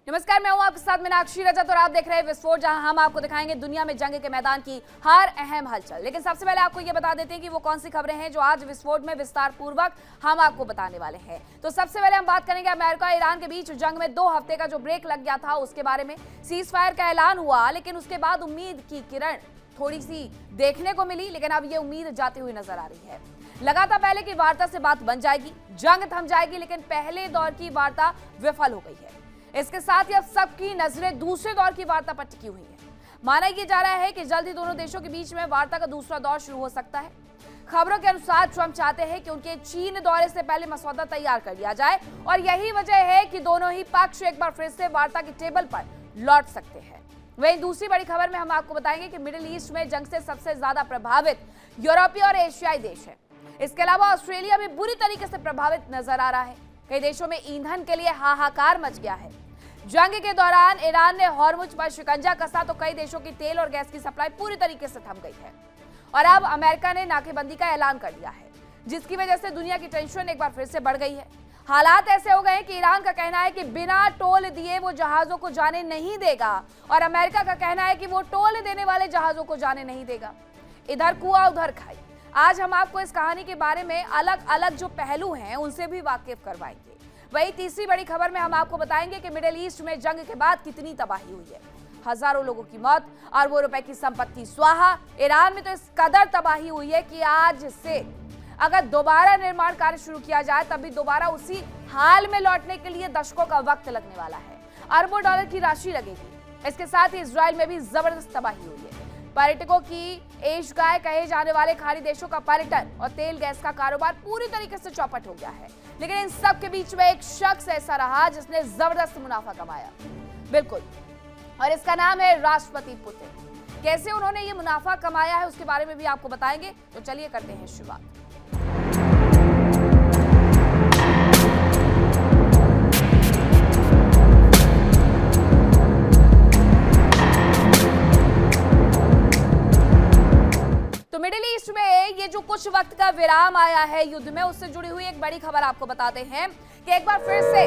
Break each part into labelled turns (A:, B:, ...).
A: नमस्कार, मैं हूं आपके साथ मीनाक्षी रजत और आप देख रहे हैं विस्फोट, जहां हम आपको दिखाएंगे दुनिया में जंग के मैदान की हर अहम हलचल। लेकिन सबसे पहले आपको ये बता देते हैं कि वो कौन सी खबरें हैं जो आज विस्फोट में विस्तार पूर्वक हम आपको बताने वाले हैं। तो सबसे पहले हम बात करेंगे अमेरिका और ईरान के बीच जंग में 2 हफ्ते का जो ब्रेक लग गया था उसके बारे में। सीज फायर का ऐलान हुआ, लेकिन उसके बाद उम्मीद की किरण थोड़ी सी देखने को मिली, लेकिन अब ये उम्मीद जाती हुई नजर आ रही है। लगा था पहले कि वार्ता से बात बन जाएगी, जंग थम जाएगी, लेकिन पहले दौर की वार्ता विफल हो गई है। इसके साथ ही अब सबकी नजरें दूसरे दौर की वार्ता पर टिकी हुई हैं। माना यह जा रहा है कि जल्द ही दोनों देशों के बीच में वार्ता का दूसरा दौर शुरू हो सकता है। खबरों के अनुसार ट्रंप चाहते हैं कि उनके चीन दौरे से पहले मसौदा तैयार कर लिया जाए और यही वजह है कि दोनों ही पक्ष एक बार फिर से वार्ता की टेबल पर लौट सकते हैं। वहीं दूसरी बड़ी खबर में हम आपको बताएंगे कि मिडिल ईस्ट में जंग से सबसे ज्यादा प्रभावित यूरोपीय और एशियाई देश है। इसके अलावा ऑस्ट्रेलिया भी बुरी तरीके से प्रभावित नजर आ रहा है। कई देशों में ईंधन के लिए हाहाकार मच गया है। जंग के दौरान ईरान ने हॉर्मुज पर शिकंजा कसा तो कई देशों की तेल और गैस की सप्लाई पूरी तरीके से थम गई है। और अब अमेरिका ने नाकेबंदी का ऐलान कर दिया है, जिसकी वजह से दुनिया की टेंशन एक बार फिर से बढ़ गई है। हालात ऐसे हो गए कि ईरान का कहना है कि बिना टोल दिए वो जहाजों को जाने नहीं देगा और अमेरिका का कहना है कि वो टोल देने वाले जहाजों को जाने नहीं देगा। इधर कुआं उधर खाई। आज हम आपको इस कहानी के बारे में अलग अलग जो पहलू हैं उनसे भी वाकिफ करवाएंगे। वही तीसरी बड़ी खबर में हम आपको बताएंगे कि मिडिल ईस्ट में जंग के बाद कितनी तबाही हुई है। हजारों लोगों की मौत, अरबों रुपए की संपत्ति स्वाहा। ईरान में तो इस कदर तबाही हुई है कि आज से अगर दोबारा निर्माण कार्य शुरू किया जाए तब भी दोबारा उसी हाल में लौटने के लिए दशकों का वक्त लगने वाला है। अरबों डॉलर की राशि लगेगी। इसके साथ ही इजराइल में भी जबरदस्त तबाही हुई है। पर्यटकों की ऐशगाह कहे जाने वाले खाड़ी देशों का पर्यटन और तेल गैस का कारोबार पूरी तरीके से चौपट हो गया है। लेकिन इन सब के बीच में एक शख्स ऐसा रहा जिसने जबरदस्त मुनाफा कमाया, बिल्कुल, और इसका नाम है राष्ट्रपति पुतिन। कैसे उन्होंने ये मुनाफा कमाया है उसके बारे में भी आपको बताएंगे। तो चलिए करते हैं शुरुआत। मिडिल ईस्ट में ये जो कुछ वक्त का विराम आया है युद्ध में, उससे जुड़ी हुई एक बड़ी खबर आपको बताते हैं कि एक बार फिर से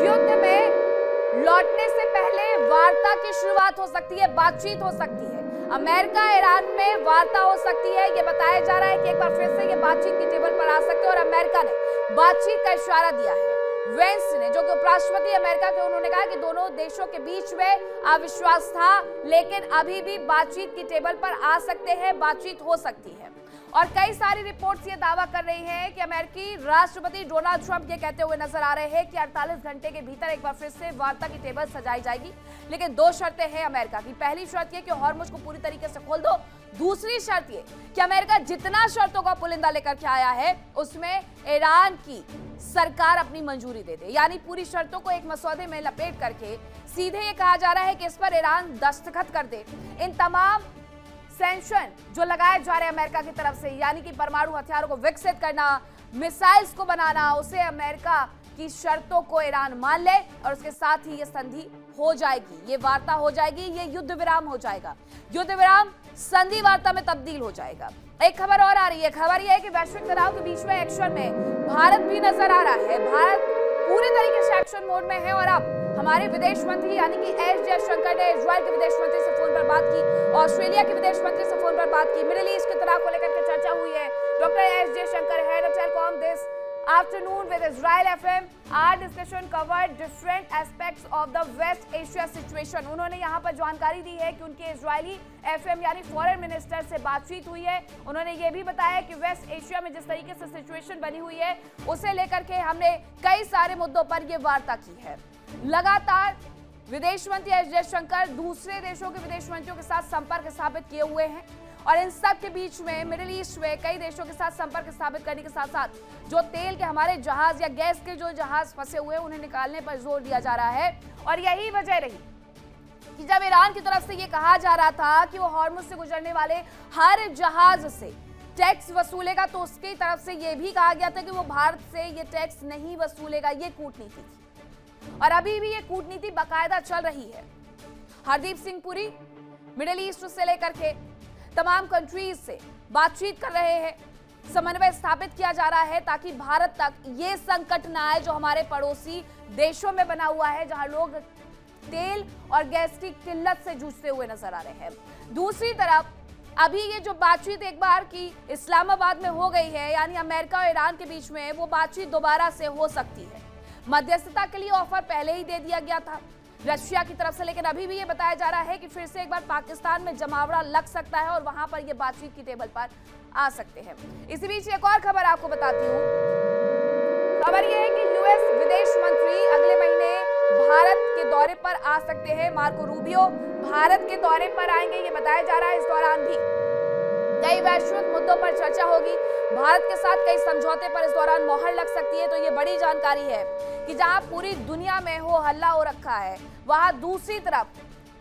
A: युद्ध में लौटने से पहले वार्ता की शुरुआत हो सकती है, बातचीत हो सकती है। अमेरिका ईरान में वार्ता हो सकती है। ये बताया जा रहा है कि एक बार फिर से ये बातचीत की टेबल पर आ सकते हैं और अमेरिका ने बातचीत का इशारा दिया है। वेंस ने, जो कि उपराष्ट्रपति अमेरिका के, उन्होंने कहा कि दोनों देशों के बीच में अविश्वास था, लेकिन अभी भी बातचीत की टेबल पर आ सकते हैं, बातचीत हो सकती है। और कई सारी रिपोर्ट्स ये दावा कर रही हैं कि अमेरिकी राष्ट्रपति डोनाल्ड ट्रंप ये कहते हुए नजर आ रहे हैं कि 48 घंटे के भीतर एक बार फिर से वार्ता की टेबल सजाई जाएगी, लेकिन 2 शर्तें हैं अमेरिका की। पहली शर्त ये कि हॉर्मुज को पूरी तरीके से खोल दो। दूसरी शर्त ये कि अमेरिका जितना शर्तों का पुलिंदा लेकर के आया है उसमें ईरान की सरकार अपनी मंजूरी दे दे, यानी पूरी शर्तों को एक मसौदे में लपेट करके सीधे ये कहा जा रहा है कि इस पर ईरान दस्तखत कर दे। इन तमाम सैंक्शन जो लगाए जा रहे हैं अमेरिका की तरफ से, यानी कि परमाणु हथियारों को विकसित करना, मिसाइल्स को बनाना, उसे अमेरिका की शर्तों को ईरान मान ले और उसके साथ ही ये संधि हो जाएगी, ये वार्ता हो जाएगी, ये युद्ध विराम हो जाएगा। युद्ध विराम संधि वार्ता में तब्दील हो जाएगा। एक खबर और आ रही है। खबर यह है कि वैश्विक तनाव के बीच में एक्शन में भारत भी नजर आ रहा है। भारत पूरी तरीके से एक्शन मोड में है और अब हमारे विदेश मंत्री यानी कि एस जयशंकर ने इजराइल के विदेश मंत्री से फोन पर बात की, ऑस्ट्रेलिया के विदेश मंत्री से फोन पर बात की। मिडिल ईस्ट के तनाव को लेकर के चर्चा हुई है। Doctor S Jaishankar, head of telecom this afternoon with Israel FM. Our discussion covered different aspects of the West Asia situation. उन्होंने यहाँ पर जानकारी दी है कि उनके इजरायली FM यानी फॉरेन मिनिस्टर से बातचीत हुई है। उन्होंने ये भी बताया कि वेस्ट एशिया में जिस तरीके से सिचुएशन बनी हुई है उसे लेकर के हमने कई सारे मुद्दों पर ये वार्ता की है। लगातार विदेश मंत्री एस जयशंकर दूसरे देशों के विदेश मंत्रियों के साथ संपर्क स्थापित किए हुए हैं और इन सब के बीच में मिडिल ईस्ट में कई देशों के साथ संपर्क स्थापित करने के साथ साथ जो तेल के हमारे जहाज या गैस के जो जहाज फंसे हुए हैं उन्हें निकालने पर जोर दिया जा रहा है। और यही वजह रही कि जब ईरान की तरफ से ये कहा जा रहा था कि वो हॉर्मुज से गुजरने वाले हर जहाज से टैक्स वसूलेगा, तो उसकी तरफ से ये भी कहा गया था कि वो भारत से ये टैक्स नहीं वसूलेगा। ये कूटनीति थी और अभी भी ये कूटनीति बाकायदा चल रही है। हरदीप सिंह पुरी मिडिल ईस्ट से लेकर के तमाम कंट्रीज से बातचीत कर रहे हैं, समन्वय स्थापित किया जा रहा है ताकि भारत तक ये संकट ना आए जो हमारे पड़ोसी देशों में बना हुआ है, जहां लोग तेल और गैस की किल्लत से जूझते हुए नजर आ रहे हैं। दूसरी तरफ अभी ये जो बातचीत एक बार की इस्लामाबाद में हो गई है, यानी अमेरिका और ईरान के बीच में, वो बातचीत दोबारा से हो सकती है। मध्यस्थता के लिए ऑफर पहले ही दे दिया गया था रशिया की तरफ से, लेकिन अभी भी ये बताया जा रहा है कि फिर से एक बार पाकिस्तान में जमावड़ा लग सकता है और वहां पर ये बातचीत की टेबल पर आ सकते हैं। इसी बीच एक और खबर आपको बताती हूँ। खबर यह है कि यूएस विदेश मंत्री अगले महीने भारत के दौरे पर आ सकते हैं। मार्को रूबियो भारत के दौरे पर आएंगे, ये बताया जा रहा है। इस दौरान भी कई वैश्विक मुद्दों पर चर्चा होगी। भारत के साथ कई समझौते पर इस दौरान मोहर लग सकती है। तो ये बड़ी जानकारी है कि जहां पूरी दुनिया में हो हल्ला हो रखा है, वहां दूसरी तरफ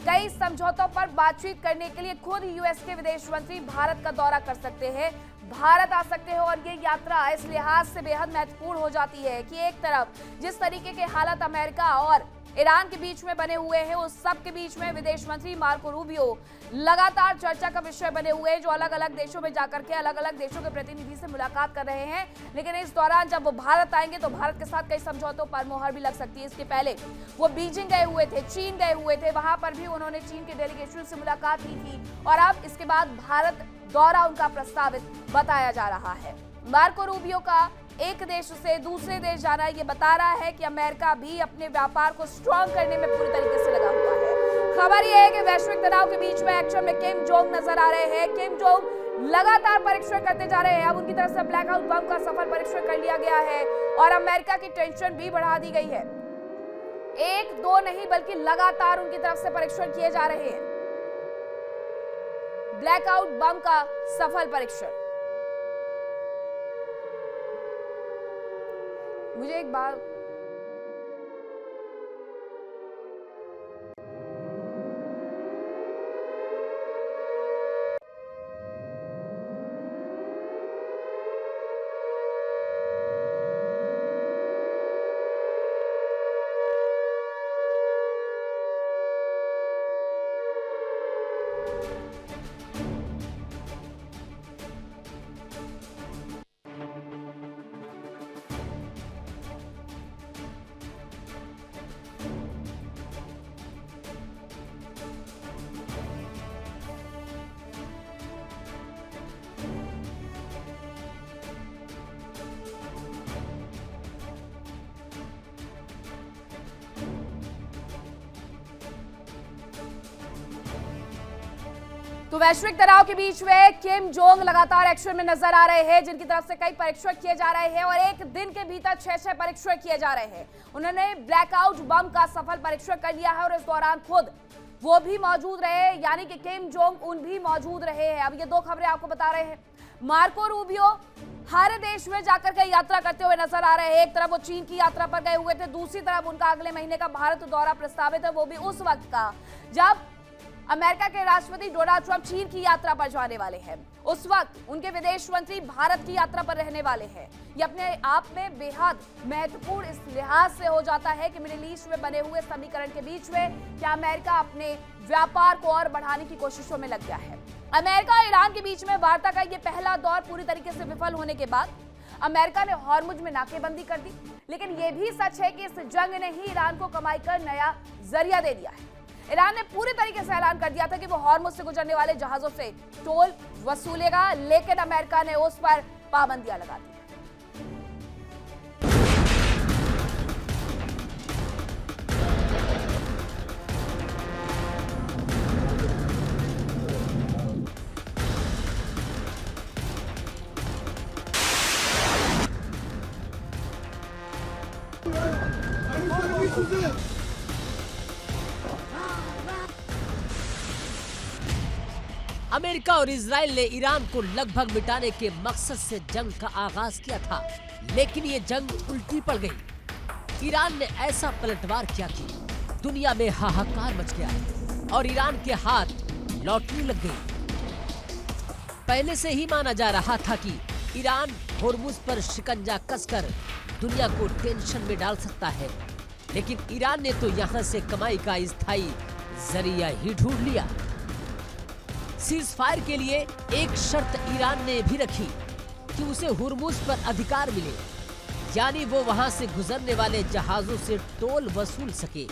A: कई समझौतों पर बातचीत करने के लिए खुद यूएस के विदेश मंत्री भारत का दौरा कर सकते हैं, भारत आ सकते हैं। और ये यात्रा इस लिहाज से बेहद महत्वपूर्ण हो जाती है कि एक तरफ जिस तरीके के हालात अमेरिका और ईरान के बीच में बने हुए हैं, उस सब के बीच में विदेश मंत्री मार्को रूबियो लगातार चर्चा का विषय बने हुए हैं, जो अलग अलग देशों में जाकर के अलग अलग देशों के प्रतिनिधि से मुलाकात कर रहे हैं। लेकिन इस दौरान जब वो भारत आएंगे तो भारत के साथ कई समझौतों पर मोहर भी लग सकती है। इसके पहले वो बीजिंग गए हुए थे, चीन गए हुए थे, वहां पर भी उन्होंने चीन के डेलीगेशन से मुलाकात की थी और अब इसके बाद भारत दौरा उनका प्रस्तावित बताया जा रहा है। मार्को रूबियो का एक देश से दूसरे देश जाना ये बता रहा है कि अमेरिका भी अपने व्यापार को स्ट्रांग करने में पूरी तरीके से लगा हुआ है। खबर यह है कि वैश्विक तनाव के बीच में एक्शन में किम जोंग नजर आ रहे हैं। किम जोंग लगातार परीक्षण करते जा रहे हैं। अब उनकी तरफ से ब्लैकआउट बम का सफल परीक्षण कर लिया गया है और अमेरिका की टेंशन भी बढ़ा दी गई है। एक दो नहीं बल्कि लगातार उनकी तरफ से परीक्षण किए जा रहे हैं। ब्लैकआउट बम का सफल परीक्षण। मुझे एक बात तो वैश्विक तनाव के बीच में किम जोंग लगातार एक्शन में नजर आ रहे हैं, जिनकी तरफ से कई परीक्षण किए जा रहे हैं और एक दिन के भीतर 6 परीक्षण किए जा रहे हैं। उन्होंने ब्लैकआउट बम का सफल परीक्षण कर लिया है और इस दौरान खुद वो भी मौजूद रहे, यानी कि किम जोंग उन भी मौजूद रहे हैं। अब ये दो खबरें आपको बता रहे हैं। मार्को रूबियो हर देश में जाकर के यात्रा करते हुए नजर आ रहे हैं। एक तरफ वो चीन की यात्रा पर गए हुए थे, दूसरी तरफ उनका अगले महीने का भारत दौरा प्रस्तावित है, वो भी उस वक्त का जब अमेरिका के राष्ट्रपति डोनाल्ड ट्रंप चीन की यात्रा पर जाने वाले हैं। उस वक्त उनके विदेश मंत्री भारत की यात्रा पर रहने वाले हैं। ये अपने आप में बेहद महत्वपूर्ण इस लिहाज से हो जाता है कि मिडिल ईस्ट में बने हुए समीकरण के बीच में क्या अमेरिका अपने व्यापार को और बढ़ाने की कोशिशों में लग गया है। अमेरिका और ईरान के बीच में वार्ता का ये पहला दौर पूरी तरीके से विफल होने के बाद अमेरिका ने हॉर्मुज में नाकेबंदी कर दी। लेकिन यह भी सच है कि इस जंग ने ही ईरान को कमाई कर नया जरिया दे दिया है। ईरान ने पूरे तरीके से ऐलान कर दिया था कि वो हॉर्मुज से गुजरने वाले जहाजों से टोल वसूलेगा, लेकिन अमेरिका ने उस पर पाबंदियां लगा दी।
B: अमेरिका और इजराइल ने ईरान को लगभग मिटाने के मकसद से जंग का आगाज किया था, लेकिन ये जंग उल्टी पड़ गई। ईरान ने ऐसा पलटवार किया कि दुनिया में हाहाकार मच गया और ईरान के हाथ लॉटरी लग गई। पहले से ही माना जा रहा था कि ईरान होर्मुज पर शिकंजा कसकर दुनिया को टेंशन में डाल सकता है, लेकिन ईरान ने तो यहाँ से कमाई का स्थायी जरिया ही ढूंढ लिया। सीज फायर के लिए एक शर्त ईरान ने भी रखी कि उसे हुर्मुज पर अधिकार मिले, यानी वो वहां से गुजरने वाले जहाजों से टोल वसूल सके।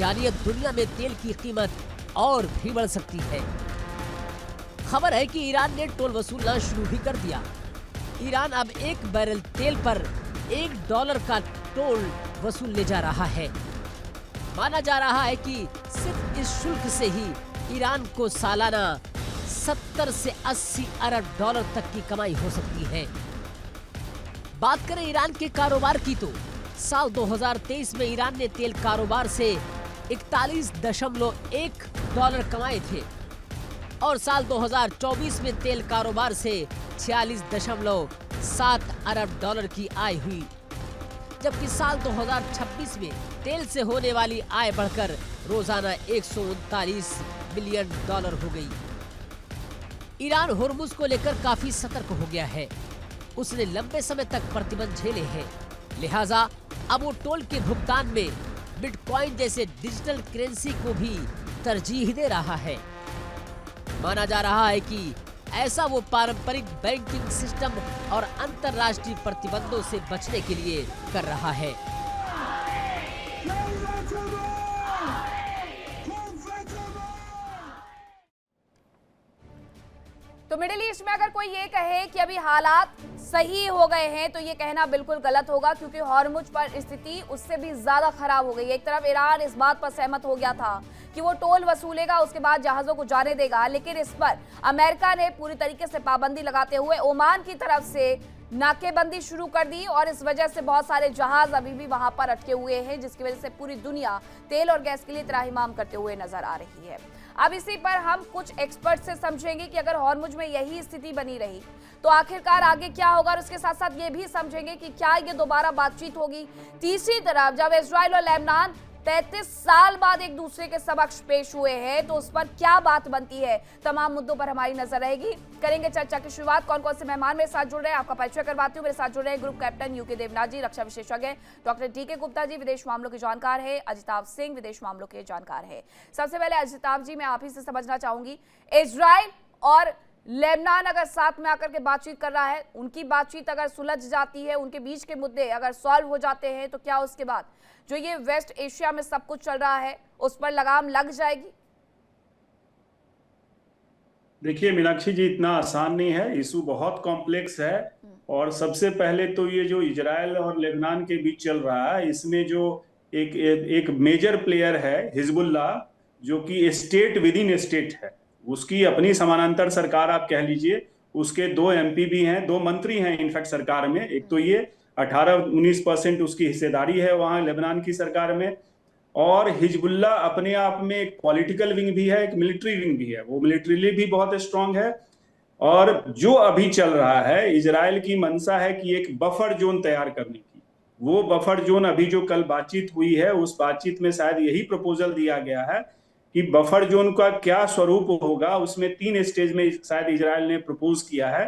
B: यानी अब दुनिया में तेल की कीमत और भी बढ़ सकती है। खबर है कि ईरान ने टोल वसूलना शुरू भी कर दिया। ईरान अब 1 बैरल तेल पर $1 का टोल वसूलने जा रहा है। माना जा रहा है कि सिर्फ इस शुल्क से ही ईरान को सालाना 70 से 80 अरब डॉलर तक की कमाई हो सकती है। बात करें ईरान के कारोबार की तो साल 2023 में ईरान ने तेल कारोबार से $41.1 कमाए थे और साल 2024 में तेल कारोबार से 46.7 अरब डॉलर की आय हुई, जबकि साल 2026 में तेल से होने वाली आय बढ़कर रोजाना 139 बिलियन डॉलर हो गई। ईरान होर्मुज को लेकर काफी सतर्क हो गया है। उसने लंबे समय तक प्रतिबंध झेले हैं, लिहाजा अब वो टोल के भुगतान में बिटकॉइन जैसे डिजिटल करेंसी को भी तरजीह दे रहा है। माना जा रहा है कि ऐसा वो पारंपरिक बैंकिंग सिस्टम और अंतर्राष्ट्रीय प्रतिबंधों से बचने के लिए कर रहा है।
A: तो मिडिल ईस्ट में अगर कोई ये कहे कि अभी हालात सही हो गए हैं तो ये कहना बिल्कुल गलत होगा, क्योंकि हॉर्मुज पर स्थिति उससे भी ज्यादा खराब हो गई है। एक तरफ ईरान इस बात पर सहमत हो गया था कि वो टोल वसूलेगा, उसके बाद जहाजों को जाने देगा, लेकिन इस पर अमेरिका ने पूरी तरीके से पाबंदी लगाते हुए ओमान की तरफ से नाकेबंदी शुरू कर दी और इस वजह से बहुत सारे जहाज अभी भी वहां पर अटके हुए हैं, जिसकी वजह से पूरी दुनिया तेल और गैस के लिए त्राहिमाम करते हुए नजर आ रही है। अब इसी पर हम कुछ एक्सपर्ट से समझेंगे कि अगर हॉर्मुज में यही स्थिति बनी रही तो आखिरकार आगे क्या होगा, और उसके साथ साथ ये भी समझेंगे कि क्या ये दोबारा बातचीत होगी। तीसरी तरफ जब इजराइल और लेबनान 33 साल बाद एक दूसरे के समक्ष पेश हुए हैं तो उस पर क्या बात बनती है, तमाम मुद्दों पर हमारी नजर रहेगी। करेंगे चर्चा की शुरुआत। कौन कौन से मेहमान मेरे साथ जुड़ रहे हैं आपका परिचय करवाती हूँ। मेरे साथ जुड़ रहे हैं ग्रुप कैप्टन यूके देवनाथ जी, रक्षा विशेषज्ञ डॉक्टर टीके गुप्ता जी, विदेश मामलों के जानकार है, अजिताभ सिंह, विदेश मामलों के जानकार है। सबसे पहले अजिताभ जी, मैं आप ही से समझना चाहूंगी, इजराइल और लेबनान अगर साथ में आकर के बातचीत कर रहा है, उनकी बातचीत अगर सुलझ जाती है, उनके बीच के मुद्दे अगर सॉल्व हो जाते हैं, तो क्या उसके बाद जो ये वेस्ट एशिया में सब कुछ चल रहा है उस पर लगाम लग जाएगी?
C: देखिए मीनाक्षी जी, इतना आसान नहीं है, इशू बहुत कॉम्प्लेक्स है। और सबसे पहले तो ये जो इजराइल और लेबनान के बीच चल रहा है, इसमें जो एक मेजर प्लेयर है हिजबुल्लाह, जो कि स्टेट विद इन स्टेट है, उसकी अपनी समानांतर सरकार आप कह लीजिए। उसके 2 MP भी हैं, 2 मंत्री हैं इनफैक्ट सरकार में। एक तो ये 18-19% उसकी हिस्सेदारी है वहां लेबनान की सरकार में। और हिजबुल्लाह अपने आप में एक पॉलिटिकल विंग भी है, एक मिलिट्री विंग भी है, वो मिलिट्रीली भी बहुत स्ट्रांग है। और जो अभी चल रहा है, इजराइल की मंशा है कि एक बफर जोन तैयार करने की। वो बफर जोन अभी जो कल बातचीत हुई है, उस बातचीत में शायद यही प्रपोजल दिया गया है कि बफर जोन का क्या स्वरूप होगा। उसमें 3 स्टेज में शायद इजराइल ने प्रपोज किया है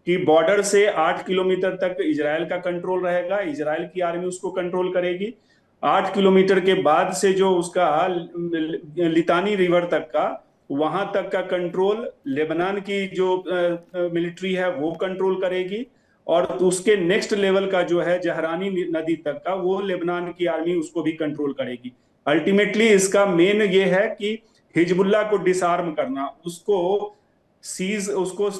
C: कि बॉर्डर से 8 किलोमीटर तक इजराइल का कंट्रोल रहेगा, इजराइल की आर्मी उसको कंट्रोल करेगी। 8 किलोमीटर के बाद से जो उसका लितानी रिवर तक का, वहां तक का कंट्रोल लेबनान की जो मिलिट्री है वो कंट्रोल करेगी। और उसके नेक्स्ट लेवल का जो है जहरानी नदी तक का, वो लेबनान की आर्मी उसको भी कंट्रोल करेगी। अल्टीमेटली इसका मेन ये है कि हिजबुल्लाह को डिसआर्म करना, उसको सीज, उसको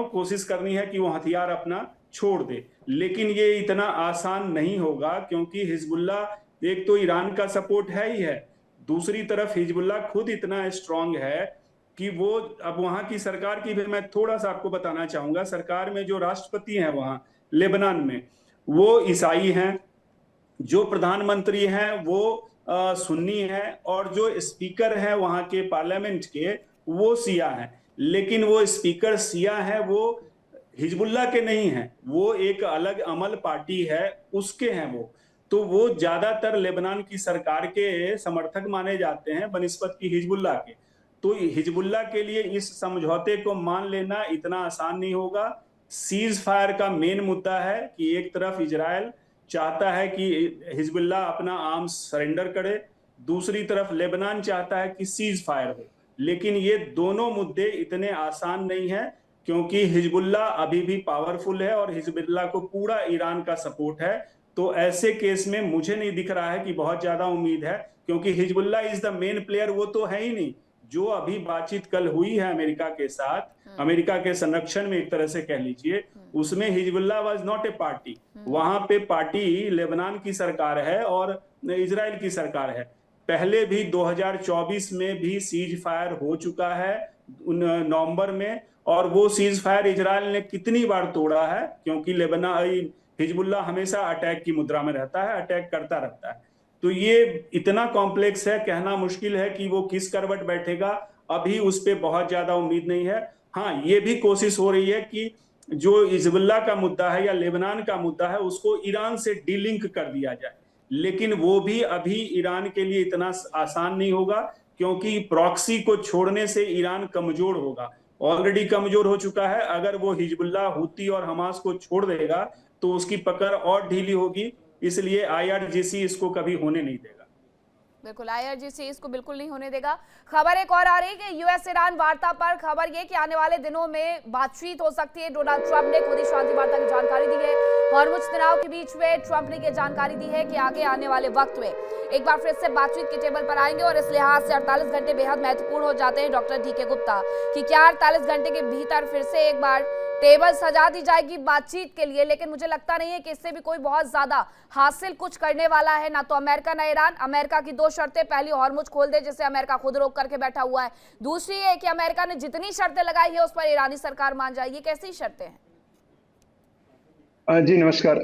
C: कोशिश करनी है कि वो हथियार अपना छोड़ दे। लेकिन ये इतना आसान नहीं होगा, क्योंकि हिजबुल्लाह एक तो ईरान का सपोर्ट है ही है, दूसरी तरफ हिजबुल्लाह खुद इतना स्ट्रांग है कि वो, अब वहां की सरकार की भी मैं थोड़ा सा आपको बताना चाहूंगा। सरकार में जो राष्ट्रपति हैं वहां लेबनान में, वो ईसाई हैं, जो प्रधानमंत्री हैं वो सुन्नी हैं, और जो स्पीकर हैं वहां के पार्लियामेंट के, वो शिया हैं। लेकिन वो स्पीकर शिया हैं, वो हिजबुल्लाह के नहीं हैं, वो एक अलग अमल पार्टी है उसके हैं वो। तो वो ज्यादातर लेबनान की सरकार के समर्थक माने जाते हैं बनिस्बत की हिजबुल्लाह के। तो हिजबुल्लाह के लिए इस समझौते को मान लेना इतना आसान नहीं होगा। सीज फायर का मेन मुद्दा है कि एक तरफ इजराइल चाहता है कि हिजबुल्लाह अपना आर्म्स सरेंडर करे, दूसरी तरफ लेबनान चाहता है कि सीज फायर हो। लेकिन ये दोनों मुद्दे इतने आसान नहीं है, क्योंकि हिजबुल्लाह अभी भी पावरफुल है और हिजबुल्लाह को पूरा ईरान का सपोर्ट है। तो ऐसे केस में मुझे नहीं दिख रहा है कि बहुत ज्यादा उम्मीद है, क्योंकि Hezbollah is the main player, वो तो है ही नहीं। जो अभी बातचीत कल हुई है अमेरिका के साथ, अमेरिका के संरक्षण में एक तरह से कह लीजिए, उसमें Hezbollah was not a party. वहां पे पार्टी लेबनान की सरकार है और इजराइल की सरकार है। पहले भी 2024 में भी सीज फायर हो चुका है नवंबर में, और वो सीज फायर इजराइल ने कितनी बार तोड़ा है, क्योंकि लेबनान हिजबुल्ला हमेशा अटैक की मुद्रा में रहता है, अटैक करता रहता है। तो ये इतना कॉम्प्लेक्स है, कहना मुश्किल है कि वो किस करवट बैठेगा, अभी उस पर बहुत ज्यादा उम्मीद नहीं है। हाँ, ये भी कोशिश हो रही है कि जो हिजबुल्ला का मुद्दा है या लेबनान का मुद्दा है उसको ईरान से डीलिंक कर दिया जाए, लेकिन वो भी अभी ईरान के लिए इतना आसान नहीं होगा, क्योंकि प्रॉक्सी को छोड़ने से ईरान कमजोर होगा, ऑलरेडी कमजोर हो चुका है। अगर वो हिजबुल्ला, हुती और हमास को छोड़ देगा तो उसकी पकड़ और ढीली होगी, इसलिए आईआरजीसी इसको कभी होने नहीं देगा।
A: बिल्कुल, आईआरजीसी इसको बिल्कुल नहीं होने देगा। खबर एक और आ रही है कि यूएस ईरान वार्ता पर खबर ये कि आने वाले दिनों में बातचीत हो सकती है। डोनाल्ड ट्रंप ने खुद ही शांति वार्ता की जानकारी दी है। हॉर्मुज तनाव के बीच में ट्रंप ने ये जानकारी दी है कि आगे आने वाले वक्त में एक बार फिर से बातचीत के टेबल पर आएंगे, और इस लिहाज से 48 घंटे बेहद महत्वपूर्ण हो जाते हैं डॉक्टर डी के गुप्ता, कि क्या 48 घंटे के भीतर फिर से एक बार टेबल सजा दी जाएगी बातचीत के लिए। लेकिन मुझे लगता नहीं है कि इससे भी कोई बहुत ज्यादा हासिल कुछ करने वाला है, ना तो अमेरिका ना ईरान। अमेरिका की दो शर्तें, पहली हॉर्मुज खोल दे जिसे अमेरिका खुद रोक करके बैठा हुआ है, दूसरी है कि अमेरिका ने जितनी शर्तें लगाई है उस पर ईरानी सरकार मान जाए। ये कैसी शर्तें हैं?
D: जी नमस्कार।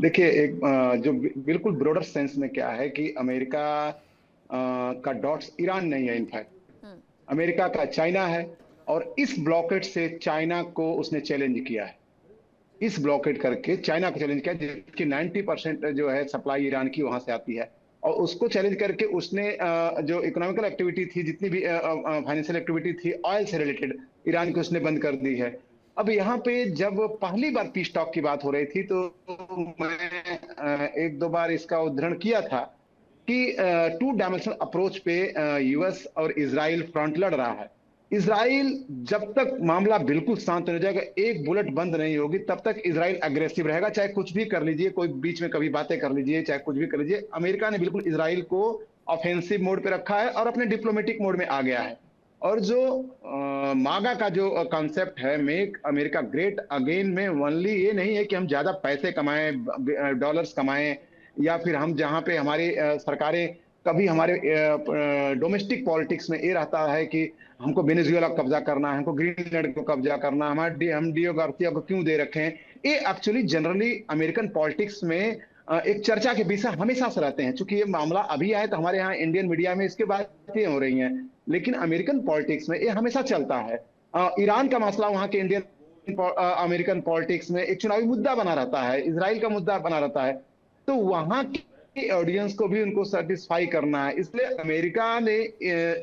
D: देखिए, एक जो बिल्कुल ब्रॉडर सेंस में क्या है कि अमेरिका का डॉट्स ईरान नहीं है, इनफैक्ट अमेरिका का चाइना है, और इस ब्लॉकेट से चाइना को उसने चैलेंज किया है। इस ब्लॉकेट करके चाइना को चैलेंज किया, जिसकी 90% जो है सप्लाई ईरान की वहां से आती है, और उसको चैलेंज करके उसने जो इकोनॉमिकल एक्टिविटी थी, जितनी भी फाइनेंशियल एक्टिविटी थी ऑयल से रिलेटेड, ईरान की उसने बंद कर दी है। अब यहाँ पे जब पहली बार पीस टॉक की बात हो रही थी तो मैं एक दो बार इसका उद्धरण किया था कि 2 डायमेंशनल अप्रोच पे यूएस और इजराइल फ्रंट लड़ रहा है। इजराइल जब तक मामला बिल्कुल शांत हो जाएगा, एक बुलेट बंद नहीं होगी, तब तक इजराइल अग्रेसिव रहेगा, चाहे कुछ भी कर लीजिए, कोई बीच में कभी बातें कर लीजिए, चाहे कुछ भी कर लीजिए। अमेरिका ने बिल्कुल इजराइल को ऑफेंसिव मोड पे रखा है और अपने डिप्लोमेटिक मोड में आ गया है। और जो मागा का जो कॉन्सेप्ट है, मेक अमेरिका ग्रेट अगेन, में ओनली ये नहीं है कि हम ज्यादा पैसे कमाएं, डॉलर्स कमाएं, या फिर हम जहां पे हमारी सरकारें, कभी हमारे डोमेस्टिक पॉलिटिक्स में ये रहता है कि हमको वेनेजुएला को कब्जा करना है, हमको ग्रीनलैंड को कब्जा करना, हम डियो गार्सिया को क्यों दे रखे हैं। ये एक्चुअली जनरली अमेरिकन पॉलिटिक्स में एक चर्चा के विषय हमेशा से रहते हैं। चूंकि ये मामला अभी आए तो हमारे यहाँ इंडियन मीडिया में इसके बातें हो रही हैं, लेकिन अमेरिकन पॉलिटिक्स में ये हमेशा चलता है। ईरान का मसला वहां के अमेरिकन पॉलिटिक्स में एक चुनावी मुद्दा बना रहता है, इजराइल का मुद्दा बना रहता है, तो वहां की ऑडियंस को भी उनको सेटिस्फाई करना है। इसलिए अमेरिका ने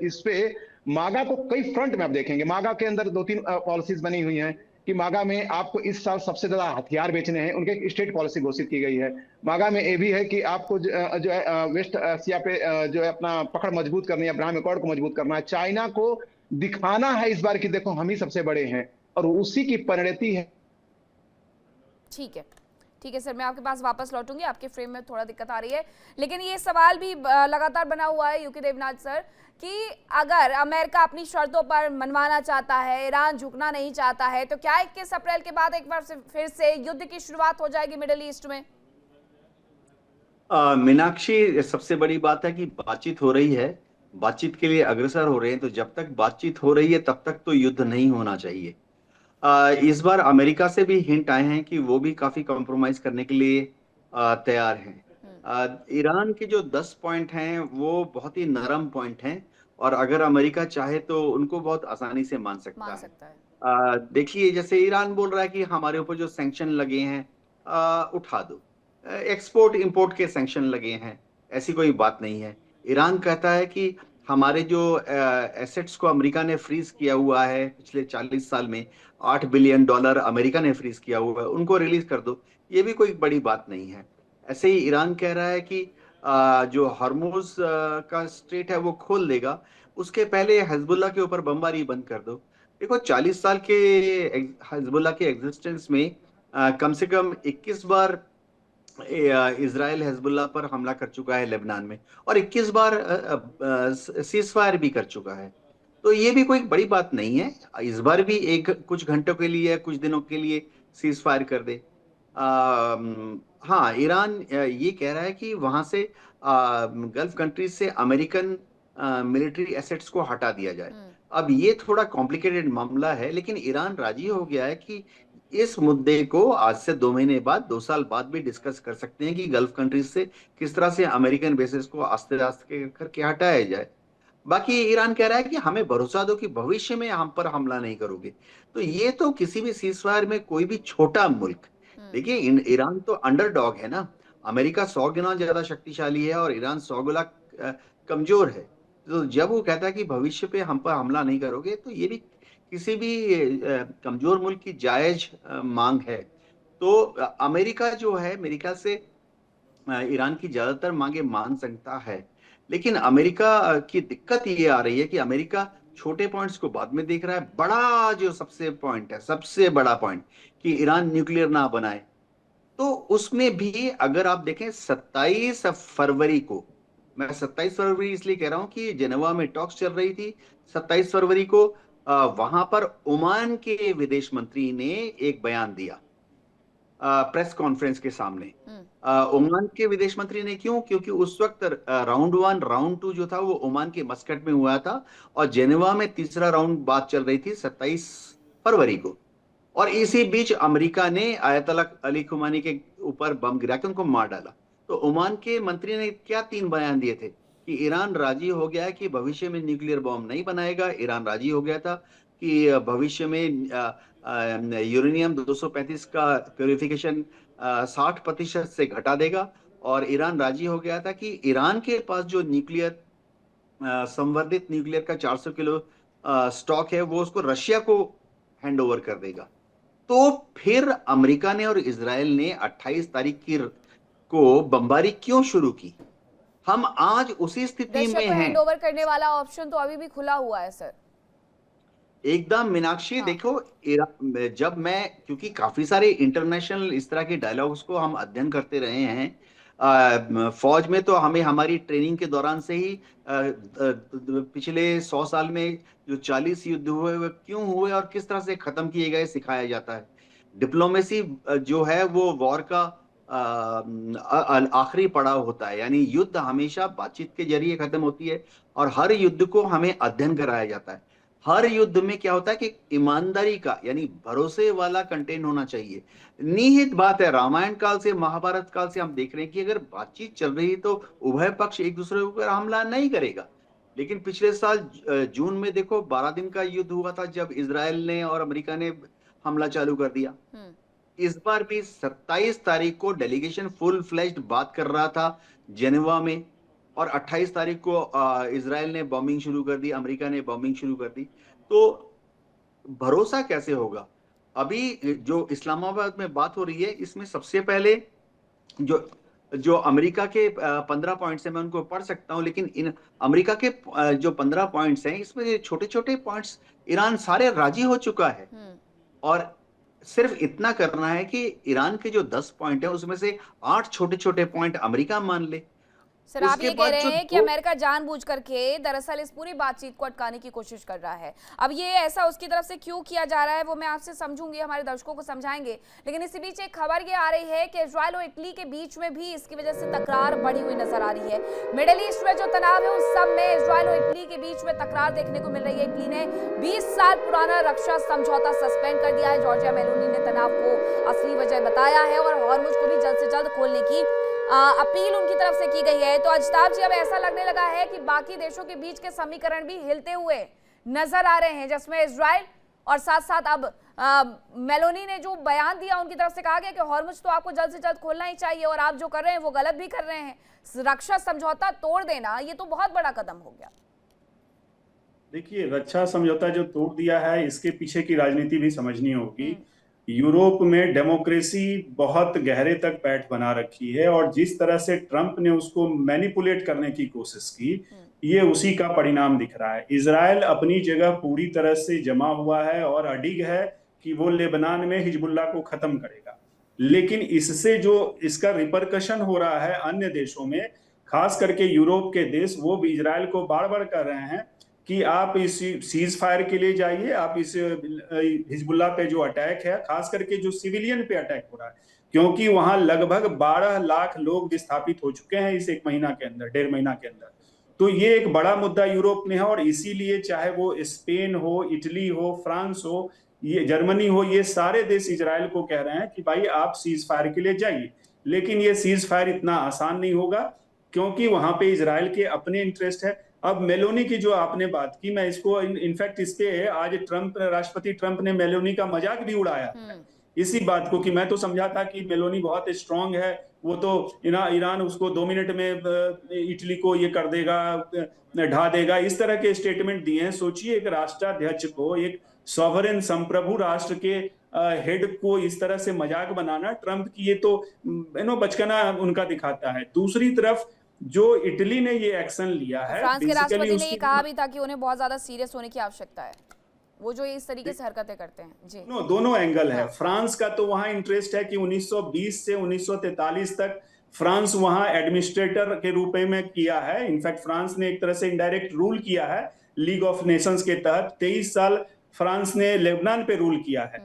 D: इस पे मागा को कई फ्रंट में आप देखेंगे। मागा के अंदर 2-3 पॉलिसीज बनी हुई हैं कि मागा में आपको इस साल सबसे ज्यादा हथियार बेचने हैं, उनके एक स्टेट पॉलिसी घोषित की गई है। मागा में ये भी है कि आपको जो है वेस्ट एशिया पे जो है अपना पकड़ मजबूत करनी है, अब्राहम एकॉर्ड को मजबूत करना है, चाइना को दिखाना है इस बार कि देखो हम ही सबसे बड़े हैं, और उसी की परिणति है।
A: ठीक है, ठीक है सर, मैं आपके पास वापस लौटूंगी, आपके फ्रेम में थोड़ा दिक्कत आ रही है। लेकिन ये सवाल भी लगातार बना हुआ है यूके देवनाथ सर, कि अगर अमेरिका अपनी शर्तों पर मनवाना चाहता है, ईरान झुकना नहीं चाहता है, तो क्या 21 अप्रैल के बाद एक बार फिर से युद्ध की शुरुआत हो जाएगी मिडिल ईस्ट में?
E: मीनाक्षी, सबसे बड़ी बात है कि बातचीत हो रही है, बातचीत के लिए अग्रसर हो रहे हैं, तो जब तक बातचीत हो रही है तब तक तो युद्ध नहीं होना चाहिए। इस बार अमेरिका से भी हिंट आए हैं कि वो भी काफी कॉम्प्रोमाइज करने के लिए तैयार हैं। ईरान के जो 10 पॉइंट हैं वो बहुत ही नरम पॉइंट हैं, और अगर अमेरिका चाहे तो उनको बहुत आसानी से मान सकता है। देखिए, जैसे ईरान बोल रहा है कि हमारे ऊपर जो सैंक्शन लगे हैं उठा दो, एक्सपोर्ट इंपोर्ट के सैंक्शन लगे हैं, ऐसी कोई बात नहीं है। ईरान कहता है कि हमारे जो एसेट्स को अमेरिका ने फ्रीज किया हुआ है पिछले 40 साल में, $8 बिलियन अमेरिका ने फ्रीज किया हुआ है, उनको रिलीज कर दो, ये भी कोई बड़ी बात नहीं है। ऐसे ही ईरान कह रहा है कि जो हॉर्मुज का स्ट्रेट है वो खोल देगा, उसके पहले हिजबुल्लाह के ऊपर बमबारी बंद कर दो। देखो, 40 साल के हिजबुल्लाह के एग्जिस्टेंस में कम से कम 21 बार इजराइल हिजबुल्लाह पर हमला कर चुका है लेबनान में, और 21 बार सीज फायर भी कर चुका है। तो ये भी कोई बड़ी बात नहीं है, इस बार भी एक कुछ घंटों के लिए, कुछ दिनों के लिए सीज फायर कर दे। हाँ, ईरान ये कह रहा है कि वहां से गल्फ कंट्रीज से अमेरिकन मिलिट्री एसेट्स को हटा दिया जाए। अब ये थोड़ा कॉम्प्लिकेटेड मामला है, लेकिन ईरान राजी हो गया है कि इस मुद्दे को आज से 2 महीने बाद, 2 साल बाद भी डिस्कस कर सकते हैं कि गल्फ कंट्रीज से किस तरह से अमेरिकन बेसेस को आस्ते आस्ते करके हटाया जाए। बाकी ईरान कह रहा है कि हमें भरोसा दो कि भविष्य में हम पर हमला नहीं करोगे। तो ये तो किसी भी सीजफायर में कोई भी छोटा मुल्क, देखिए ईरान तो अंडरडॉग है ना। अमेरिका 100 गुना ज्यादा शक्तिशाली है और ईरान 100 गुना कमजोर है। तो जब वो कहता है कि भविष्य पे हम पर हमला नहीं करोगे, तो ये भी किसी भी कमजोर मुल्क की जायज मांग है। तो अमेरिका जो है, मेरे ख्याल से ईरान की ज्यादातर मांगे मान सकता है। लेकिन अमेरिका की दिक्कत ये आ रही है कि अमेरिका छोटे पॉइंट्स को बाद में देख रहा है, बड़ा जो सबसे पॉइंट है, सबसे बड़ा पॉइंट कि ईरान न्यूक्लियर ना बनाए, तो उसमें भी अगर आप देखें 27 फरवरी को, मैं 27 फरवरी इसलिए कह रहा हूं कि जेनेवा में टॉक्स चल रही थी। 27 फरवरी को वहां पर ओमान के विदेश मंत्री ने एक बयान दिया प्रेस कॉन्फ्रेंस के सामने। ओमान के विदेश मंत्री ने, क्योंकि उस वक्त राउंड 1 राउंड 2 जो था वो ओमान के मस्कट में हुआ था, और जेनेवा में तीसरा राउंड बात चल रही थी 27 फरवरी को। और इसी बीच अमेरिका ने आयतुल्लाह अली खुमानी के ऊपर बम गिरा के उनको मार डाला। तो ओमान के मंत्री ने क्या 3 बयान दिए थे कि ईरान राजी हो गया है कि भविष्य में न्यूक्लियर बॉम्ब नहीं बनाएगा। ईरान राजी हो गया था कि भविष्य में यूरेनियम 235 का प्योरिफिकेशन 60% से घटा देगा। और ईरान राजी हो गया था कि ईरान के पास जो न्यूक्लियर संवर्धित न्यूक्लियर का 400 किलो स्टॉक है, वो उसको रशिया को हैंड ओवर कर देगा। तो फिर अमेरिका ने और इजराइल ने 28 तारीख की को बमबारी क्यों शुरू की? हम आज उसी स्थिति
A: रशिया
E: में
A: को
E: हैं।
A: हैंड ओवर करने वाला ऑप्शन तो अभी भी खुला हुआ है सर।
E: एकदम मीनाक्षी,
A: हाँ।
E: देखो, जब मैं, क्योंकि काफी सारे इंटरनेशनल इस तरह के डायलॉग्स को हम अध्ययन करते रहे हैं, फौज में तो हमें हमारी ट्रेनिंग के दौरान से ही पिछले 100 साल में जो 40 युद्ध हुए वे क्यों हुए और किस तरह से खत्म किए गए सिखाया जाता है। डिप्लोमेसी जो है वो वॉर का आखिरी पड़ाव होता है, यानी युद्ध हमेशा बातचीत के जरिए खत्म होती है, और हर युद्ध को हमें अध्ययन कराया जाता है। हर युद्ध में क्या होता है कि ईमानदारी का, यानी भरोसे वाला कंटेंट होना चाहिए। निहित बात है, रामायण काल से महाभारत काल से हम देख रहे हैं कि अगर बातचीत चल रही तो उभय पक्ष एक दूसरे के ऊपर हमला नहीं करेगा। लेकिन पिछले साल जून में देखो 12 दिन का युद्ध हुआ था, जब इजराइल ने और अमेरिका ने हमला चालू कर दिया। इस बार भी 27 तारीख को डेलीगेशन फुल फ्लेज्ड बात कर रहा था जेनेवा में, और 28 तारीख को इजराइल ने बॉम्बिंग शुरू कर दी, अमेरिका ने बॉम्बिंग शुरू कर दी। तो भरोसा कैसे होगा? अभी जो इस्लामाबाद में बात हो रही है, इसमें सबसे पहले जो जो अमेरिका के 15 पॉइंट्स हैं, मैं उनको पढ़ सकता हूं, लेकिन इन अमेरिका के जो 15 पॉइंट्स हैं, इसमें छोटे छोटे पॉइंट्स ईरान सारे राजी हो चुका है। और सिर्फ इतना करना है कि ईरान के जो 10 पॉइंट है उसमें से 8 छोटे छोटे पॉइंट अमेरिका मान ले।
A: सर, आप ये कह रहे हैं कि अमेरिका जानबूझ करके दरअसल इस पूरी बातचीत को अटकाने की कोशिश कर रहा है। अब ये ऐसा उसकी तरफ से क्यों किया जा रहा है वो मैं आपसे समझूंगी, हमारे दर्शकों को समझाएंगे। लेकिन इसी बीच एक खबर ये आ रही है कि इजराइल और इटली के बीच में भी इसकी वजह से तकरार बढ़ी हुई नजर आ रही है। मिडिल ईस्ट में जो तनाव है उस सब में इजराइल और इटली के बीच में तकरार देखने को मिल रही है। इटली ने 20 साल पुराना रक्षा समझौता सस्पेंड कर दिया है। जॉर्जिया मेलोनी ने तनाव को असली वजह बताया है और हॉर्मुज को भी जल्द से जल्द खोलने की अपील उनकी तरफ से की गई है। तो अजताब जी, अब ऐसा लगने लगा है कि बाकी देशों के बीच के समीकरण भी हिलते हुए नजर आ रहे हैं, जिसमें इजराइल और साथ साथ अब मेलोनी ने जो बयान दिया, उनकी तरफ से कहा गया कि हॉर्मुज तो आपको जल्द से जल्द खोलना ही चाहिए और आप जो कर रहे हैं वो गलत भी कर रहे हैं। रक्षा समझौता तोड़ देना ये तो बहुत बड़ा कदम हो गया।
C: देखिए, रक्षा समझौता जो तोड़ दिया है, इसके पीछे की राजनीति भी समझनी होगी। यूरोप में डेमोक्रेसी बहुत गहरे तक पैठ बना रखी है, और जिस तरह से ट्रंप ने उसको मैनिपुलेट करने की कोशिश की, ये उसी का परिणाम दिख रहा है। इजराइल अपनी जगह पूरी तरह से जमा हुआ है और अडिग है कि वो लेबनान में हिजबुल्लाह को खत्म करेगा। लेकिन इससे जो इसका रिपरकशन हो रहा है अन्य देशों में, खास करके यूरोप के देश, वो भी इजराइल को बार बार कर रहे हैं कि आप इस सीज फायर के लिए जाइए, आप इस हिजबुल्लाह पे जो अटैक है, खास करके जो सिविलियन पे अटैक हो रहा है, क्योंकि वहां लगभग 12 लाख लोग विस्थापित हो चुके हैं इस 1 महीना के अंदर, 1.5 महीना के अंदर। तो ये एक बड़ा मुद्दा यूरोप में है, और इसीलिए चाहे वो स्पेन हो, इटली हो, फ्रांस हो, ये जर्मनी हो, ये सारे देश इजराइल को कह रहे हैं कि भाई आप सीज फायर के लिए जाइए। लेकिन ये सीज फायर इतना आसान नहीं होगा, क्योंकि वहां पे इजराइल के अपने इंटरेस्ट है। अब मेलोनी की जो आपने बात की, मैं इसको इनफैक्ट इस पे आज राष्ट्रपति ट्रंप ने मेलोनी का मजाक भी उड़ाया इसी बात को, कि मैं तो समझा था कि मेलोनी बहुत स्ट्रांग है, वो तो ईरान उसको 2 मिनट में इटली को ये कर देगा, ढा देगा, इस तरह के स्टेटमेंट दिए हैं। सोचिए एक राष्ट्राध्यक्ष को, एक सॉवरेन संप्रभु राष्ट्र के हेड को इस तरह से मजाक बनाना ट्रंप की, ये तो बचकाना उनका दिखाता है। दूसरी तरफ जो इटली ने ये एक्शन लिया है,
A: फ्रांस के राष्ट्रपति ने ये कहा भी था कि उन्हें बहुत ज्यादा सीरियस होने की आवश्यकता है, वो जो इस तरीके से हरकतें करते हैं। जी,
C: दोनों एंगल है। फ्रांस का तो वहां इंटरेस्ट है कि 1920 से 1943 तक फ्रांस वहां एडमिनिस्ट्रेटर के रूप में किया है। इनफैक्ट फ्रांस ने एक तरह से इनडायरेक्ट रूल किया है लीग ऑफ नेशंस के तहत। 23 साल फ्रांस ने लेबनान पे रूल किया है।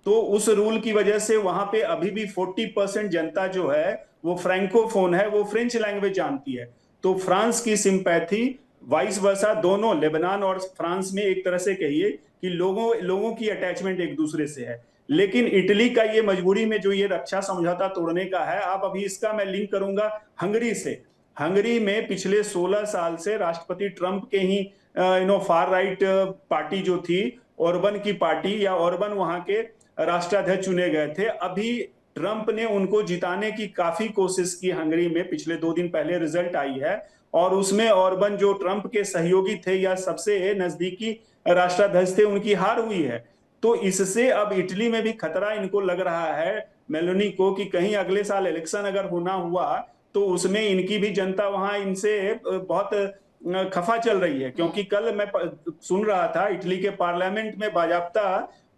C: तो उस रूल की वजह से वहां पे अभी भी 40% जनता जो है वो फ्रैंकोफोन है, वो फ्रेंच लैंग्वेज जानती है। तो फ्रांस की सिंपैथी वाइस वर्सा, दोनों लेबनान और फ्रांस में एक तरह से कहिए कि लोगों की अटैचमेंट एक दूसरे से है। लेकिन इटली का ये मजबूरी में जो ये रक्षा समझौता तोड़ने का है, आप अभी इसका मैं लिंक करूंगा हंगरी से। हंगरी में पिछले 16 साल से राष्ट्रपति ट्रंप के ही फार राइट पार्टी जो थी, ओरबन की पार्टी, या ओरबन वहां के राष्ट्राध्यक्ष चुने गए थे। अभी ट्रंप ने उनको जिताने की काफी कोशिश की हंगरी में, पिछले 2 दिन पहले रिजल्ट आई है, और उसमें ओरबन जो ट्रंप के सहयोगी थे या सबसे नजदीकी राष्ट्राध्यक्ष थे, उनकी हार हुई है। तो इससे अब इटली में भी खतरा इनको लग रहा है, मेलोनी को, कि कहीं अगले साल इलेक्शन अगर होना हुआ तो उसमें इनकी भी जनता वहां इनसे बहुत खफा चल रही है। क्योंकि कल मैं सुन रहा था इटली के पार्लियामेंट में बाजाप्ता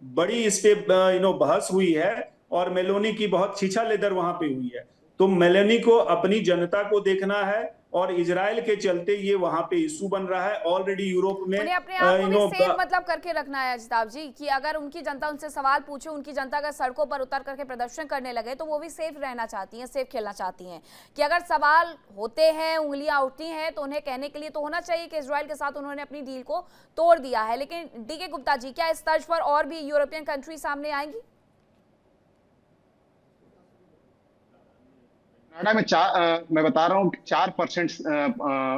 C: बड़ी इस पे बहस हुई है, और मेलोनी की बहुत छीछा लेदर वहां पे हुई है। तो मेलोनी को अपनी जनता को देखना है, और इजराइल के चलते ये वहां पे इशू बन रहा है ऑलरेडी यूरोप में।
A: उन्हें अपने आप को भी सेफ मतलब करके रखना है अजिताभ जी, कि अगर उनकी जनता उनसे सवाल पूछे, उनकी जनता अगर सड़कों पर उतर करके प्रदर्शन करने लगे, तो वो भी सेफ रहना चाहती हैं, सेफ खेलना चाहती हैं। कि अगर सवाल होते हैं, उंगलियां उठती हैं, तो उन्हें कहने के लिए तो होना चाहिए कि इजराइल के साथ उन्होंने अपनी डील को तोड़ दिया है। लेकिन डीके गुप्ता जी, क्या इस तर्ज पर और भी यूरोपियन कंट्री सामने आएंगी?
D: कनाडा में मैं बता रहा हूँ 4%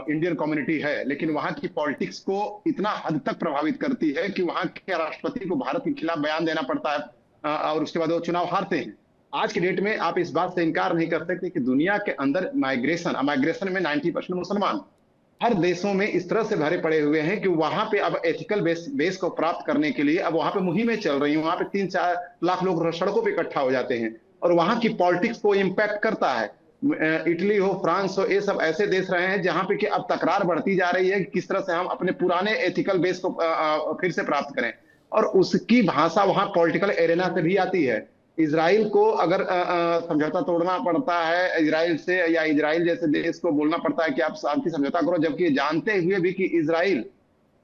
D: इंडियन कम्युनिटी है, लेकिन वहां की पॉलिटिक्स को इतना हद तक प्रभावित करती है कि वहां के राष्ट्रपति को भारत के खिलाफ बयान देना पड़ता है, और उसके बाद वो चुनाव हारते हैं। आज की डेट में आप इस बात से इनकार नहीं कर सकते कि दुनिया के अंदर माइग्रेशन में 90% मुसलमान हर देशों में इस तरह से भरे पड़े हुए हैं कि वहां पे अब एथिकल बेस को प्राप्त करने के लिए अब वहां पे मुहिमें चल रही हैं। वहां पे 3-4 लाख लोग सड़कों पे इकट्ठा हो जाते हैं, और वहां की पॉलिटिक्स को इम्पैक्ट करता है। इटली हो, फ्रांस हो, ये सब ऐसे देश रहे हैं जहां पे कि अब तकरार बढ़ती जा रही है कि किस तरह से हम अपने पुराने एथिकल बेस को फिर से प्राप्त करें, और उसकी भाषा वहां पॉलिटिकल एरेना से भी आती है। इजराइल को अगर समझौता तोड़ना पड़ता है इजराइल से, या इजराइल जैसे देश को बोलना पड़ता है कि आप शांति समझौता करो, जबकि जानते हुए भी कि इजराइल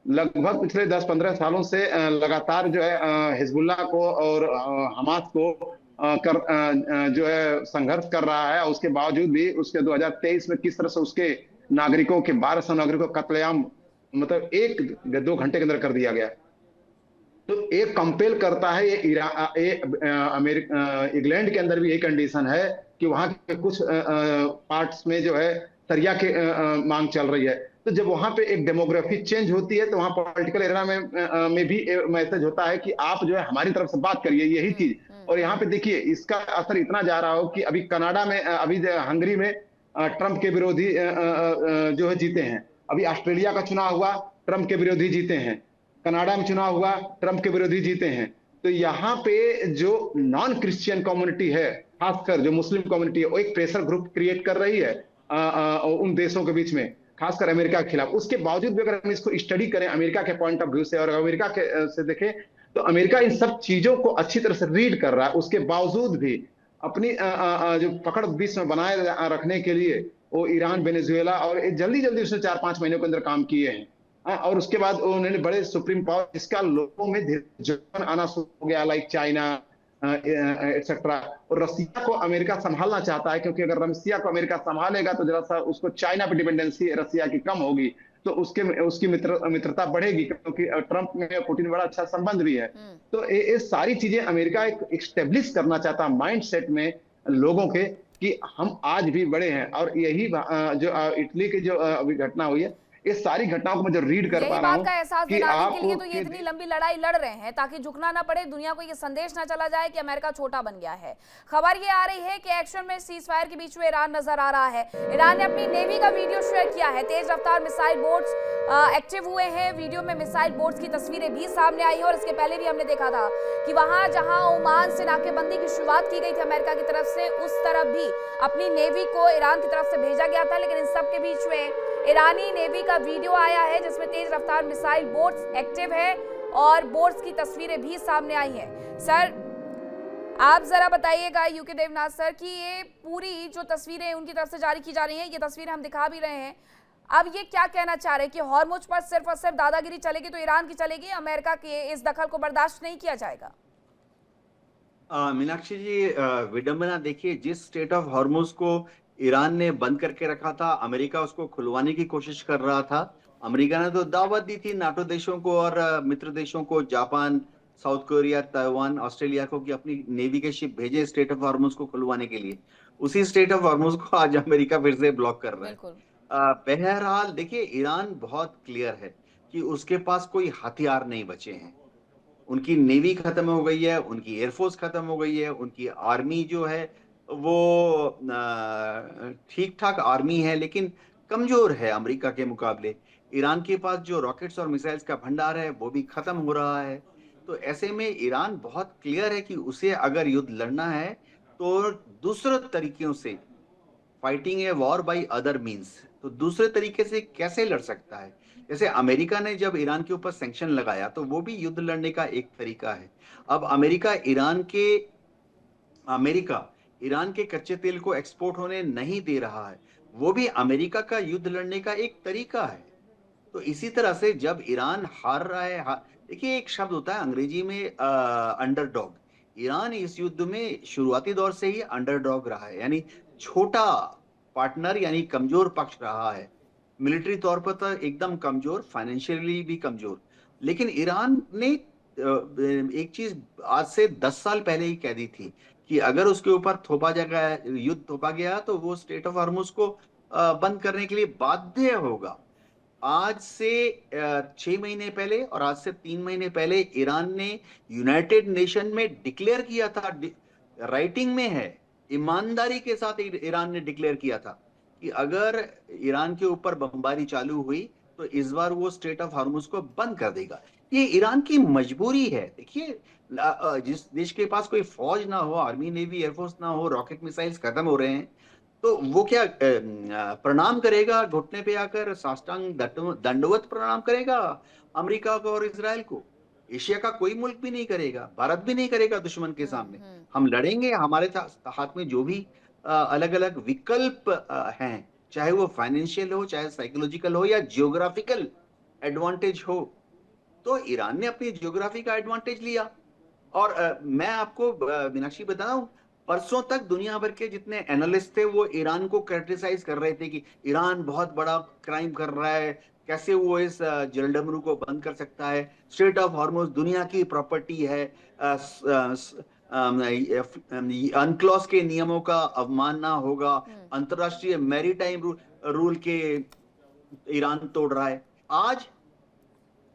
D: लगभग पिछले 10-15 सालों से लगातार जो है हिजबुल्लाह को और हमास को जो है संघर्ष कर रहा है, उसके बावजूद भी उसके 2023 में किस तरह से उसके नागरिकों के 1200 नागरिकों का कत्लेआम मतलब 1-2 घंटे के अंदर कर दिया गया। तो एक कंपेल करता है ये इंग्लैंड के अंदर भी ये कंडीशन है कि वहां के कुछ पार्ट्स में जो है सरिया के मांग चल रही है। तो जब वहां पे एक डेमोग्राफी चेंज होती है, तो वहां पॉलिटिकल एरिया में भी मैसेज होता है कि आप जो है हमारी तरफ से बात करिए, यही चीज। और यहाँ पे देखिए इसका असर इतना जा रहा हो कि अभी कनाडा में, अभी हंगरी में ट्रंप के विरोधी जो है जीते हैं। अभी ऑस्ट्रेलिया का चुनाव हुआ, ट्रंप के विरोधी जीते हैं। कनाडा में चुनाव हुआ, ट्रंप के विरोधी जीते हैं। तो यहाँ पे जो नॉन क्रिश्चियन कम्युनिटी है, खासकर जो मुस्लिम कम्युनिटी है, वो एक प्रेशर ग्रुप क्रिएट कर रही है उन देशों के बीच में, खासकर अमेरिका के खिलाफ। उसके बावजूद भी अगर हम इसको स्टडी करें अमेरिका के पॉइंट ऑफ व्यू से, और अमेरिका के से देखें, तो अमेरिका इन सब चीजों को अच्छी तरह से रीड कर रहा है। उसके बावजूद भी अपनी जो पकड़ विश्व में बनाए रखने के लिए वो ईरान, वेनेजुएला और जल्दी जल्दी उसने 4-5 महीनों के अंदर काम किए हैं। और उसके बाद उन्होंने बड़े सुप्रीम पावर, जिसका लोगों में जलन आना शुरू हो गया, लाइक चाइना एक्सेट्रा। और रसिया को अमेरिका संभालना चाहता है, क्योंकि अगर रसिया को अमेरिका संभालेगा तो जरा सा उसको चाइना पे डिपेंडेंसी रसिया की कम होगी, तो उसकी मित्रता बढ़ेगी, क्योंकि ट्रंप में पुतिन बड़ा अच्छा संबंध भी है। तो ये सारी चीजें अमेरिका एक स्टेब्लिश करना चाहता है माइंड सेट में लोगों के, कि हम आज भी बड़े हैं। और यही जो इटली की जो अभी घटना हुई है, ये सारी घटनाओं को मैं जो रीड कर
A: यही
D: पा रहा
A: बात का
D: हूँ
A: एहसास
D: कि
A: दिलाने के लिए
D: आपको
A: तो ये इतनी लंबी लड़ाई लड़ रहे हैं, ताकि झुकना ना पड़े, दुनिया को ये संदेश ना चला जाए कि अमेरिका छोटा बन गया है। खबर ये आ रही है कि एक्शन में सीज फायर के बीच में ईरान नजर आ रहा है। ईरान ने अपनी नेवी का वीडियो शेयर किया है। तेज रफ्तार मिसाइल बोट्स एक्टिव हुए हैं। वीडियो में मिसाइल बोट्स की तस्वीरें भी सामने आई है। और इसके पहले भी हमने देखा था कि वहां जहां ओमान से नाकेबंदी की शुरुआत की गई थी अमेरिका की तरफ से, उस तरफ भी अपनी नेवी को ईरान की तरफ से भेजा गया था। लेकिन इन सब के बीच में ईरानी नेवी का वीडियो आया है, जिसमें तेज रफ्तार मिसाइल बोट्स एक्टिव है और बोट्स की तस्वीरें भी सामने आई हैं। सर, आप जरा बताइएगा यूके देवनाथ सर कि ये पूरी जो तस्वीरें उनकी तरफ से जारी की जा रही हैं, ये तस्वीरें हम दिखा भी रहे हैं, अब ये क्या कहना चाह रहे हैं कि हॉर्मुज पर सिर्फ और सिर्फ दादागिरी चलेगी तो ईरान की चलेगी, अमेरिका के इस दखल को बर्दाश्त नहीं किया जाएगा?
E: मीनाक्षी जी, विडंबना देखिए, जिस स्टेट ऑफ हॉर्मुज को ईरान ने बंद करके रखा था, अमेरिका उसको खुलवाने की कोशिश कर रहा था। अमेरिका ने तो दावत दी थी नाटो देशों को और मित्र देशों को, Japan, south Korea, Taiwan, Australia को, कि अपनी नेवी के शिप भेजे स्टेट ऑफ हॉर्मुज को खुलवाने के लिए। उसी स्टेट ऑफ हॉर्मुज को आज अमेरिका फिर से ब्लॉक कर रहा है। बहरहाल देखिए, ईरान बहुत क्लियर है कि उसके पास कोई हथियार नहीं बचे हैं। उनकी नेवी खत्म हो गई है, उनकी एयरफोर्स खत्म हो गई है, उनकी आर्मी जो है वो ठीक ठाक आर्मी है, लेकिन कमजोर है अमेरिका के मुकाबले। ईरान के पास जो रॉकेट्स और मिसाइल्स का भंडार है वो भी खत्म हो रहा है। तो ऐसे में ईरान बहुत क्लियर है कि उसे अगर युद्ध लड़ना है तो दूसरे तरीकों से, fighting a war by other means, तो दूसरे तरीके से कैसे लड़ सकता है। जैसे अमेरिका ने जब ईरान के ऊपर सैंक्शन लगाया तो वो भी युद्ध लड़ने का एक तरीका है। अब अमेरिका ईरान के कच्चे तेल को एक्सपोर्ट होने नहीं दे रहा है, वो भी अमेरिका का युद्ध लड़ने का एक तरीका है। तो इसी तरह से जब ईरान हार रहा है, देखिए एक शब्द होता है अंग्रेजी में अंडरडॉग। ईरान इस युद्ध में शुरुआती दौर से ही अंडरडॉग रहा है, यानी छोटा पार्टनर, यानी कमजोर पक्ष रहा है। मिलिट्री तौर पर तो एकदम कमजोर, फाइनेंशियली भी कमजोर। लेकिन ईरान ने एक चीज आज से 10 साल पहले ही कह दी थी कि अगर उसके ऊपर युद्ध थोपा गया तो वो स्टेट ऑफ हॉर्मुज को बंद करने के लिए बाध्य होगा। आज से 6 महीने पहले और आज से 3 महीने पहले ईरान ने यूनाइटेड नेशन में डिक्लेयर किया था, राइटिंग में है, ईमानदारी के साथ ईरान ने डिक्लेयर किया था कि अगर ईरान के ऊपर बमबारी चालू हुई तो इस बार वो स्टेट ऑफ हॉर्मुज को बंद कर देगा। ये ईरान की मजबूरी है। देखिए, जिस देश के पास कोई फौज ना हो, आर्मी, नेवी, एयरफोर्स ना हो, रॉकेट मिसाइल्स खत्म हो रहे हैं, तो वो क्या प्रणाम करेगा घुटने पे आकर, साष्टांग दंडवत प्रणाम करेगा अमेरिका को और इजराइल को? एशिया का कोई मुल्क भी नहीं करेगा, भारत भी नहीं करेगा दुश्मन के सामने। हम लड़ेंगे, हमारे हाथ में जो भी अलग अलग विकल्प हैं, चाहे वो फाइनेंशियल हो, चाहे साइकोलॉजिकल हो, या जियोग्राफिकल एडवांटेज हो। तो ईरान ने अपनी जियोग्राफी का एडवांटेज लिया। और मैं आपको मीनाक्षी बताऊं, परसों तक दुनिया भर के जितने एनालिस्ट थे वो ईरान को क्रिटिसाइज कर रहे थे कि ईरान बहुत बड़ा क्राइम कर रहा है, कैसे वो इस जलडमरू को बंद कर सकता है, स्टेट ऑफ हॉर्मुज दुनिया की प्रॉपर्टी है, अनक्लॉज के नियमों का अवमानना होगा, अंतरराष्ट्रीय मैरीटाइम रूल के ईरान तोड़ रहा है। आज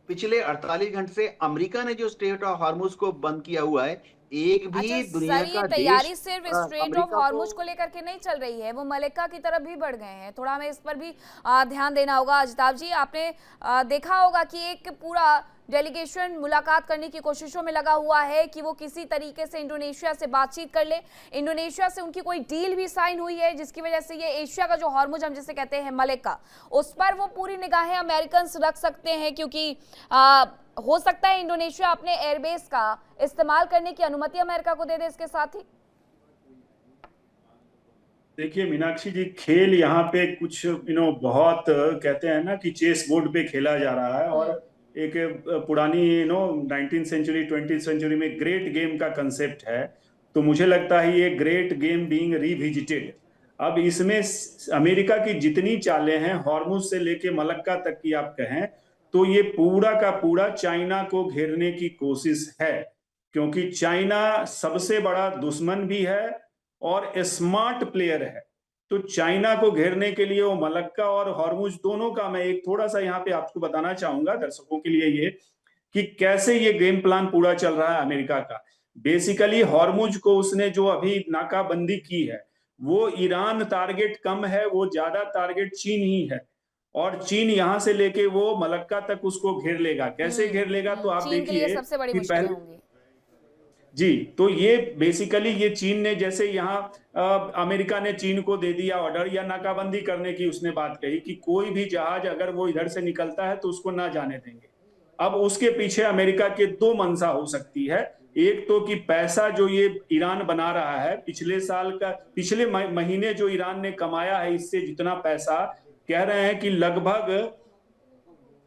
E: पिछले 48 घंटे से अमेरिका ने जो स्टेट ऑफ हॉर्मुज को बंद किया हुआ है, एक भी दुनिया का
A: तैयारी सिर्फ स्ट्रेट ऑफ हॉर्मुज को लेकर के नहीं चल रही है, वो मलेक्का की तरफ भी बढ़ गए हैं। थोड़ा हमें इस पर भी ध्यान देना होगा। अजिताभ जी, आपने देखा होगा कि एक पूरा डेलीगेशन मुलाकात करने की कोशिशों में लगा हुआ है कि वो किसी तरीके से इंडोनेशिया से बातचीत कर ले। इंडोनेशिया से उनकी कोई डील भी साइन हुई है, जिसकी वजह से ये एशिया का जो हॉर्मुज हम जिसे कहते हैं मलेक्का, उस पर वो पूरी निगाहें अमेरिकन रख सकते हैं, क्योंकि हो सकता है इंडोनेशिया अपने एयरबेस का इस्तेमाल करने की अनुमति अमेरिका को दे दे इसके साथ ही।
C: देखिए मीनाक्षी जी, खेल यहाँ पे कुछ बहुत कहते हैं ना कि चेस बोर्ड पे खेला जा रहा है, और एक पुरानी 19th सेंचुरी 20th सेंचुरी में ग्रेट गेम का कंसेप्ट है। तो मुझे लगता है ये ग्रेट गेम बीइंग रिविजिटेड। अब इसमें अमेरिका की जितनी चालें हैं, हॉर्मुज से लेके मलक्का तक की आप कहें, तो ये पूरा का पूरा चाइना को घेरने की कोशिश है, क्योंकि चाइना सबसे बड़ा दुश्मन भी है और स्मार्ट प्लेयर है। तो चाइना को घेरने के लिए वो मलक्का और हॉर्मुज दोनों का, मैं एक थोड़ा सा यहाँ पे आपको बताना चाहूंगा दर्शकों के लिए ये, कि कैसे ये गेम प्लान पूरा चल रहा है अमेरिका का। बेसिकली हॉर्मुज को उसने जो अभी नाकाबंदी की है, वो ईरान टारगेट कम है, वो ज्यादा टारगेट चीन ही है। और चीन यहां से लेके वो मलक्का तक उसको घेर लेगा। कैसे घेर लेगा, तो आप
A: चीन के लिए
C: देखिए
A: सबसे बड़ी
C: कि
A: मुश्किलें
C: पहले
A: होंगी।
C: जी, तो ये बेसिकली ये चीन ने, जैसे यहाँ अमेरिका ने चीन को दे दिया ऑर्डर या नाकाबंदी करने की, उसने बात कही कि कोई भी जहाज अगर वो इधर से निकलता है तो उसको ना जाने देंगे। अब उसके पीछे अमेरिका के दो मंशा हो सकती है। एक तो कि पैसा जो ये ईरान बना रहा है, पिछले महीने जो ईरान ने कमाया है, इससे जितना पैसा कह रहे हैं कि लगभग,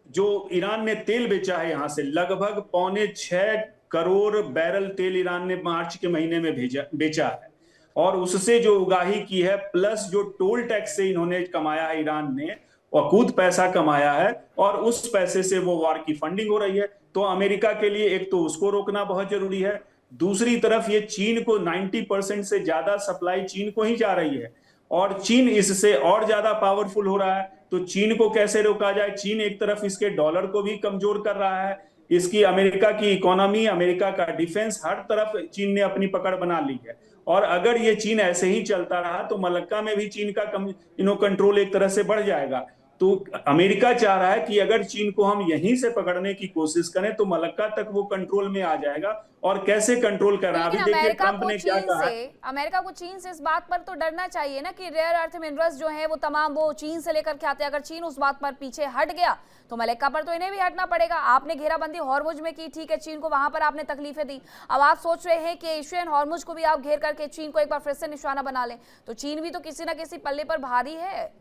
C: जो ईरान ने तेल बेचा है यहां से, लगभग 6.25 करोड़ बैरल तेल ईरान ने मार्च के महीने में बेचा है। और उससे जो उगाही की है, प्लस जो टोल टैक्स से इन्होंने कमाया है ईरान ने, वकूद पैसा कमाया है, और उस पैसे से वो वार की फंडिंग हो रही है। तो अमेरिका के लिए एक तो उसको रोकना बहुत जरूरी है। दूसरी तरफ ये चीन को 90% से ज्यादा सप्लाई चीन को ही जा रही है, और चीन इससे और ज्यादा पावरफुल हो रहा है। तो चीन को कैसे रोका जाए? चीन एक तरफ इसके डॉलर को भी कमजोर कर रहा है, इसकी अमेरिका की इकोनॉमी, अमेरिका का डिफेंस, हर तरफ चीन ने अपनी पकड़ बना ली है। और अगर ये चीन ऐसे ही चलता रहा तो मलक्का में भी चीन का कंट्रोल एक तरह से बढ़ जाएगा। तो अमेरिका चाह रहा है कि अगर चीन को हम यहीं से पकड़ने की कोशिश करें तो मलक्का तक वो कंट्रोल में आ जाएगा। और कैसे कंट्रोल कर रहा है,
A: लेकिन
C: अभी देखिए ट्रंप ने क्या कहा।
A: अमेरिका को चीन से इस बात पर तो डरना चाहिए ना कि रेयर अर्थ मिनरल्स जो है वो तमाम वो चीन से लेकर के आते हैं। अगर चीन उस बात पर पीछे हट गया तो मलक्का पर तो इन्हें भी हटना पड़ेगा। आपने घेराबंदी हॉर्मुज में की, ठीक है, चीन को वहां पर आपने तकलीफें दी। अब आप सोच रहे हैं कि एशियन हॉर्मुज को भी आप घेर करके चीन को एक बार फिर से निशाना बना लें, तो चीन भी तो किसी ना किसी पल्ले पर भारी है।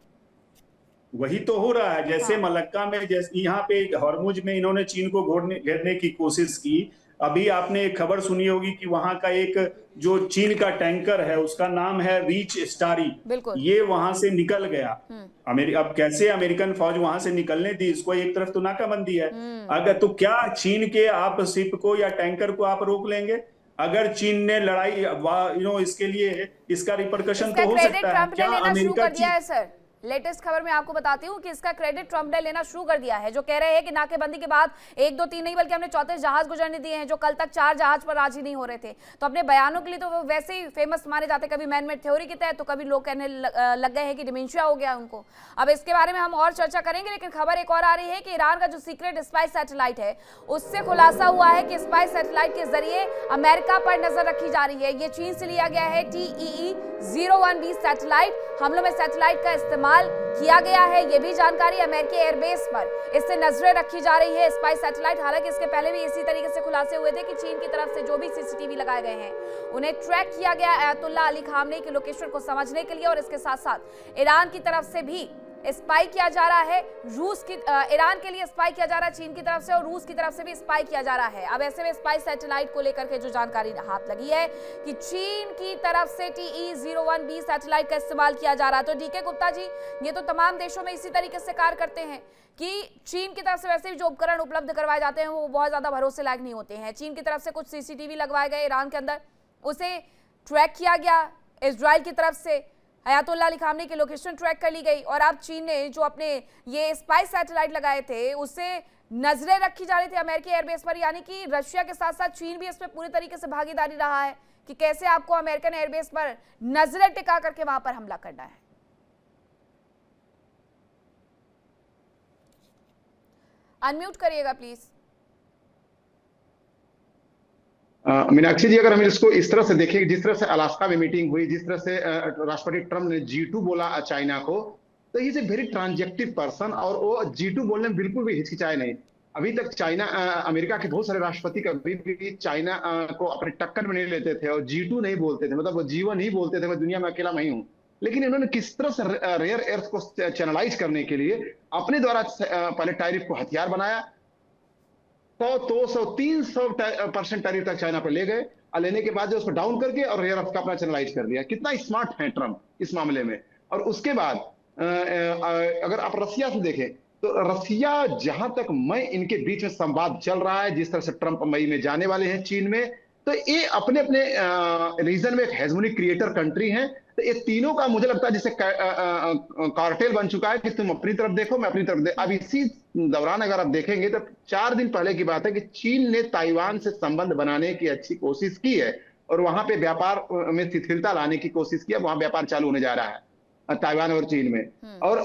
C: वही तो हो रहा है। जैसे मलक्का में, जैसे यहाँ पे हॉर्मुज में इन्होंने चीन को घेरने की कोशिश की। अभी आपने एक खबर सुनी होगी कि वहां का एक जो चीन का टैंकर है, उसका नाम है रीच स्टारी, ये वहां से निकल गया। अब कैसे अमेरिकन फौज वहां से निकलने दी? इसको एक तरफ तो नाकाबंदी है। अगर तो क्या चीन के आप शिप को या टैंकर को आप रोक लेंगे? अगर चीन ने लड़ाई इसके लिए इसका रिपरकशन तो हो सकता है। क्या अमेरिका
A: लेटेस्ट खबर में आपको बताती हूँ कि इसका क्रेडिट ट्रंप ने लेना शुरू कर दिया है, जो कह रहे हैं कि नाकेबंदी के बाद 1, 2, 3 नहीं बल्कि हमने 34 जहाज गुजरने दिए हैं, जो कल तक 4 जहाज पर राजी नहीं हो रहे थे। तो अपने बयानों के लिए तो वो वैसे ही फेमस माने जाते, कभी मैन मेड थ्योरी के तहत, तो कभी लोग कहने लग गए हैं कि डिमेंशिया हो गया उनको। अब इसके बारे में हम और चर्चा करेंगे, लेकिन खबर एक और आ रही है कि ईरान का जो सीक्रेट स्पाई सैटेलाइट है, उससे खुलासा हुआ है कि स्पाई सैटेलाइट के जरिए अमेरिका पर नजर रखी जा रही है। ये चीन से लिया गया है TEE-01B सैटेलाइट। हमलों में सैटेलाइट का इस्तेमाल किया गया है, ये भी जानकारी अमेरिकी एयरबेस पर इससे नजरें रखी जा रही है स्पाई सैटेलाइट। हालांकि इसके पहले भी इसी तरीके से खुलासे हुए थे कि चीन की तरफ से जो भी CCTV लगाए गए हैं उन्हें ट्रैक किया गया अयतुल्ला अली खामनेई की लोकेशन को समझने के लिए, और इसके साथ साथ ईरान की तरफ से भी स्पाई किया जा रहा है। ईरान के लिए स्पाई किया जा रहा है चीन की तरफ से, और रूस की तरफ से भी स्पाई किया जा रहा है। अब ऐसे में स्पाई सैटेलाइट को लेकर के जो जानकारी हाथ लगी है कि चीन की तरफ से TE-01B सैटेलाइट का इस्तेमाल किया जा रहा है। तो DK गुप्ता जी, ये तो तमाम देशों में इसी तरीके से कार्य करते हैं कि चीन की तरफ से वैसे भी जो उपकरण उपलब्ध करवाए जाते हैं वो बहुत ज्यादा भरोसे लायक नहीं होते हैं। चीन की तरफ से कुछ CCTV लगवाए गए ईरान के अंदर, उसे ट्रैक किया गया। इजराइल की तरफ से अयतुल्ला अली खामनेई की लोकेशन ट्रैक कर ली गई, और अब चीन ने जो अपने ये स्पाई सैटेलाइट लगाए थे उससे नजरें रखी जा रही थी अमेरिकी एयरबेस पर। यानी कि रशिया के साथ साथ चीन भी इसमें पूरी तरीके से भागीदारी रहा है कि कैसे आपको अमेरिकन एयरबेस पर नजरें टिका करके वहां पर हमला करना है। अनम्यूट करिएगा प्लीज।
D: मीनाक्षी जी, अगर हम इसको इस तरह से देखें, जिस तरह से अलास्का में मीटिंग हुई, जिस तरह से राष्ट्रपति ट्रंप ने G2 बोला चाइना को, तो इज ए वेरी ट्रांजेक्टिव पर्सन, और वो G2 बोलने में बिल्कुल भी हिचकिचाए नहीं। अभी तक चाइना, अमेरिका के बहुत सारे राष्ट्रपति कभी भी चाइना को अपने टक्कर में नहीं लेते थे और G2 नहीं बोलते थे, मतलब वो G1 ही बोलते थे, मैं दुनिया में अकेला नहीं हूँ। लेकिन इन्होंने किस तरह से रेयर अर्थ को चैनलाइज करने के लिए अपने द्वारा पहले टैरिफ को हथियार बनाया, 100, 200, 300% टैरिफ तक चाइना पर ले गए, और लेने के बाद जो उसको डाउन करके और रेयर अर्थ का अपना चैनलाइज कर दिया। कितना स्मार्ट है ट्रंप इस मामले में। और उसके बाद अगर आप रसिया से देखें तो रसिया, जहां तक मैं इनके बीच में संवाद चल रहा है, जिस तरह से ट्रंप मई में जाने वाले हैं चीन में, तो ये अपने अपने रीजन में एक हेजमोनिक क्रिएटर कंट्री हैं। तो ये तीनों का मुझे लगता है जैसे कार्टेल बन चुका है कि तुम अपनी तरफ देखो, मैं अपनी तरफ अब इसी दौरान अगर आप देखेंगे तो 4 दिन पहले की बात है कि चीन ने ताइवान से संबंध बनाने की अच्छी कोशिश की है और वहां पे व्यापार में शिथिलता लाने की कोशिश की है। वहां व्यापार चालू होने जा रहा है ताइवान और चीन में। और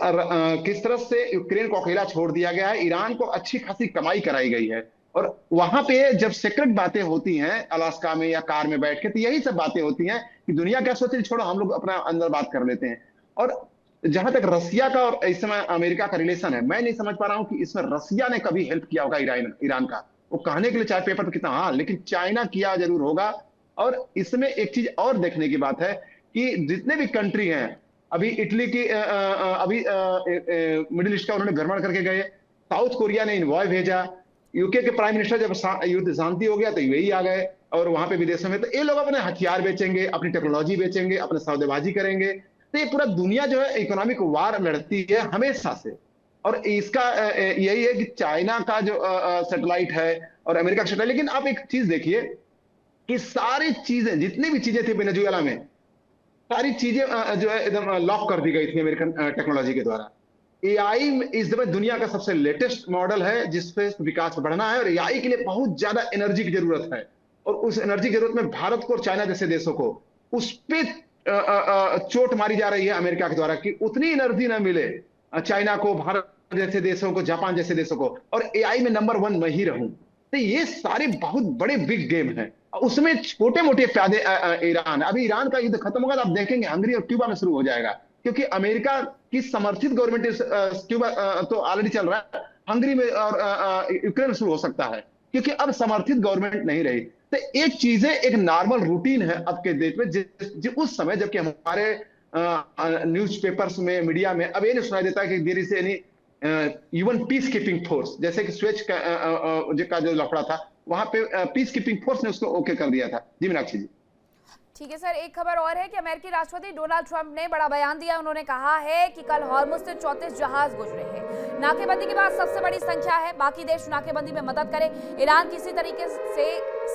D: किस तरह से यूक्रेन को अकेला छोड़ दिया गया है, ईरान को अच्छी खासी कमाई कराई गई है। और वहां पे जब सीक्रेट बातें होती हैं अलास्का में या कार में बैठ के, तो यही सब बातें होती हैं कि दुनिया क्या सोच रही, छोड़ो हम लोग अपना अंदर बात कर लेते हैं। और जहां तक रसिया का और इस समय अमेरिका का रिलेशन है, मैं नहीं समझ पा रहा हूं कि इसमें रसिया ने कभी हेल्प किया होगा ईरान का। वो कहने के लिए चाहे पेपर पर कितना, हाँ, लेकिन चाइना किया जरूर होगा। और इसमें एक चीज और देखने की बात है कि जितने भी कंट्री हैं, अभी इटली की अभी मिडिल ईस्ट का उन्होंने भ्रमण करके गए, साउथ कोरिया ने इन्वॉय भेजा, यूके के प्राइम मिनिस्टर जब युद्ध शांति हो गया तो यूएई आ गए और वहां पे विदेशों में। तो ये लोग अपने हथियार बेचेंगे, अपनी टेक्नोलॉजी बेचेंगे, अपने सौदेबाजी करेंगे। तो ये पूरा दुनिया जो है इकोनॉमिक वार लड़ती है हमेशा से। और इसका यही है कि चाइना का जो सैटेलाइट है और अमेरिका का सैटेलाइट। लेकिन आप एक चीज देखिए कि सारी चीजें, जितनी भी चीजें थी वेनेजुएला में, सारी चीजें जो है एकदम लॉक कर दी गई थी अमेरिकन टेक्नोलॉजी के द्वारा। एआई इस समय दुनिया का सबसे लेटेस्ट मॉडल है जिसपे विकास बढ़ना है और एआई के लिए बहुत ज्यादा एनर्जी की जरूरत है। और उस एनर्जी की जरूरत में भारत को और चाइना जैसे देशों को उस पे चोट मारी जा रही है अमेरिका के द्वारा कि उतनी एनर्जी ना मिले चाइना को, भारत जैसे देशों को, जापान जैसे देशों को, और एआई में नंबर 1 मैं ही रहूं। तो ये सारे बहुत बड़े बिग गेम हैं, उसमें छोटे मोटे फायदे ईरान। अभी ईरान का युद्ध खत्म होगा तो आप देखेंगे हंगरी और क्यूबा में शुरू हो जाएगा, क्योंकि अमेरिका की समर्थित गवर्नमेंट क्यूबा तो ऑलरेडी चल रहा है, हंगरी में और यूक्रेन में शुरू हो सकता है, क्योंकि अब समर्थित गवर्नमेंट नहीं रही। तो एक चीजें एक नॉर्मल रूटीन है अब के देश में, उस समय जबकि हमारे न्यूज़पेपर्स में, मीडिया में अब ये नहीं सुनाई देता कि देर से यानी इवन पीस कीपिंग फोर्स, जैसे कि स्वेच का जो लफड़ा था वहां पे पीस कीपिंग फोर्स ने उसको ओके कर दिया था। जी मीनाक्षी जी।
A: ठीक है सर, एक खबर और है कि अमेरिकी राष्ट्रपति डोनाल्ड ट्रंप ने बड़ा बयान दिया। उन्होंने कहा है कि कल हॉर्मुज से 34 जहाज गुजरे हैं। नाकेबंदी के बाद सबसे बड़ी संख्या है। बाकी देश नाकेबंदी में मदद करें। ईरान किसी तरीके से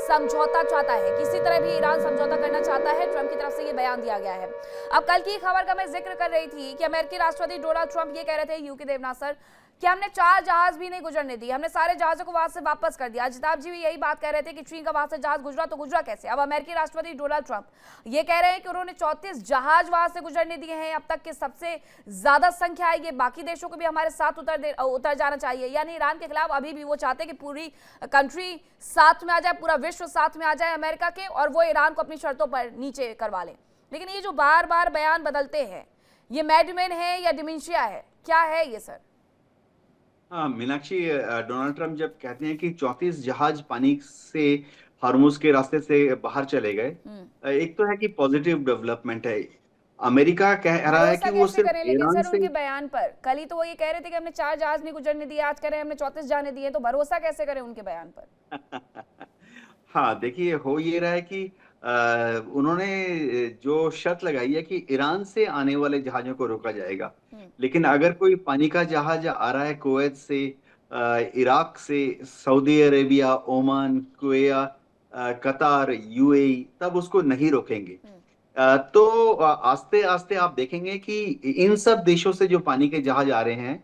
A: समझौता चाहता है, किसी तरह भी ईरान समझौता करना चाहता है। ट्रंप की तरफ से ये बयान दिया गया है। अब कल की खबर का मैं जिक्र कर रही थी कि अमेरिकी राष्ट्रपति डोनाल्ड ट्रंप ये कह रहे थे यूके देवनाथ सर कि हमने 4 जहाज भी नहीं गुजरने दिए, हमने सारे जहाजों को वहां से वापस कर दिया। अजिताभ जी भी यही बात कह रहे थे कि चीन का वहां से जहाज गुजरा तो गुजरा कैसे। अब अमेरिकी राष्ट्रपति डोनाल्ड ट्रंप ये कह रहे हैं कि उन्होंने 34 जहाज वहां से गुजरने दिए हैं। अब तक के सबसे ज्यादा संख्या है ये। बाकी देशों को भी हमारे साथ उतर जाना चाहिए। यानी ईरान के खिलाफ अभी भी वो चाहते हैं कि पूरी कंट्री साथ में आ जाए, पूरा विश्व साथ में आ जाए अमेरिका के, और वो ईरान को अपनी शर्तों पर नीचे करवा लें। लेकिन ये जो बार बार बयान बदलते हैं, ये मैडमेन है या डिमेंशिया है, क्या है ये सर?
E: हाँ मीनाक्षी, डोनाल्ड ट्रंप जब कहते हैं कि 34 जहाज पानी से हॉर्मुज के रास्ते से बाहर चले गए, एक तो है कि पॉजिटिव डेवलपमेंट है। अमेरिका कह रहा है कि वो सिर्फ ईरान से,
A: उनके बयान पर कल ही तो वो ये कह रहे थे कि हमने 4 जहाज नहीं गुजरने दिए, आज कह रहे हैं हमने 34 जाने दिए, तो भरोसा कैसे करें उनके बयान पर?
E: हाँ देखिए, हो ये रहा है कि उन्होंने जो शर्त लगाई है कि ईरान से आने वाले जहाजों को रोका जाएगा, लेकिन अगर कोई पानी का जहाज आ रहा है कुवैत से, इराक से, सऊदी अरेबिया, ओमान, कुवैत, कतार, यूएई, तब उसको नहीं रोकेंगे। तो आस्ते आस्ते आप देखेंगे कि इन सब देशों से जो पानी के जहाज आ रहे हैं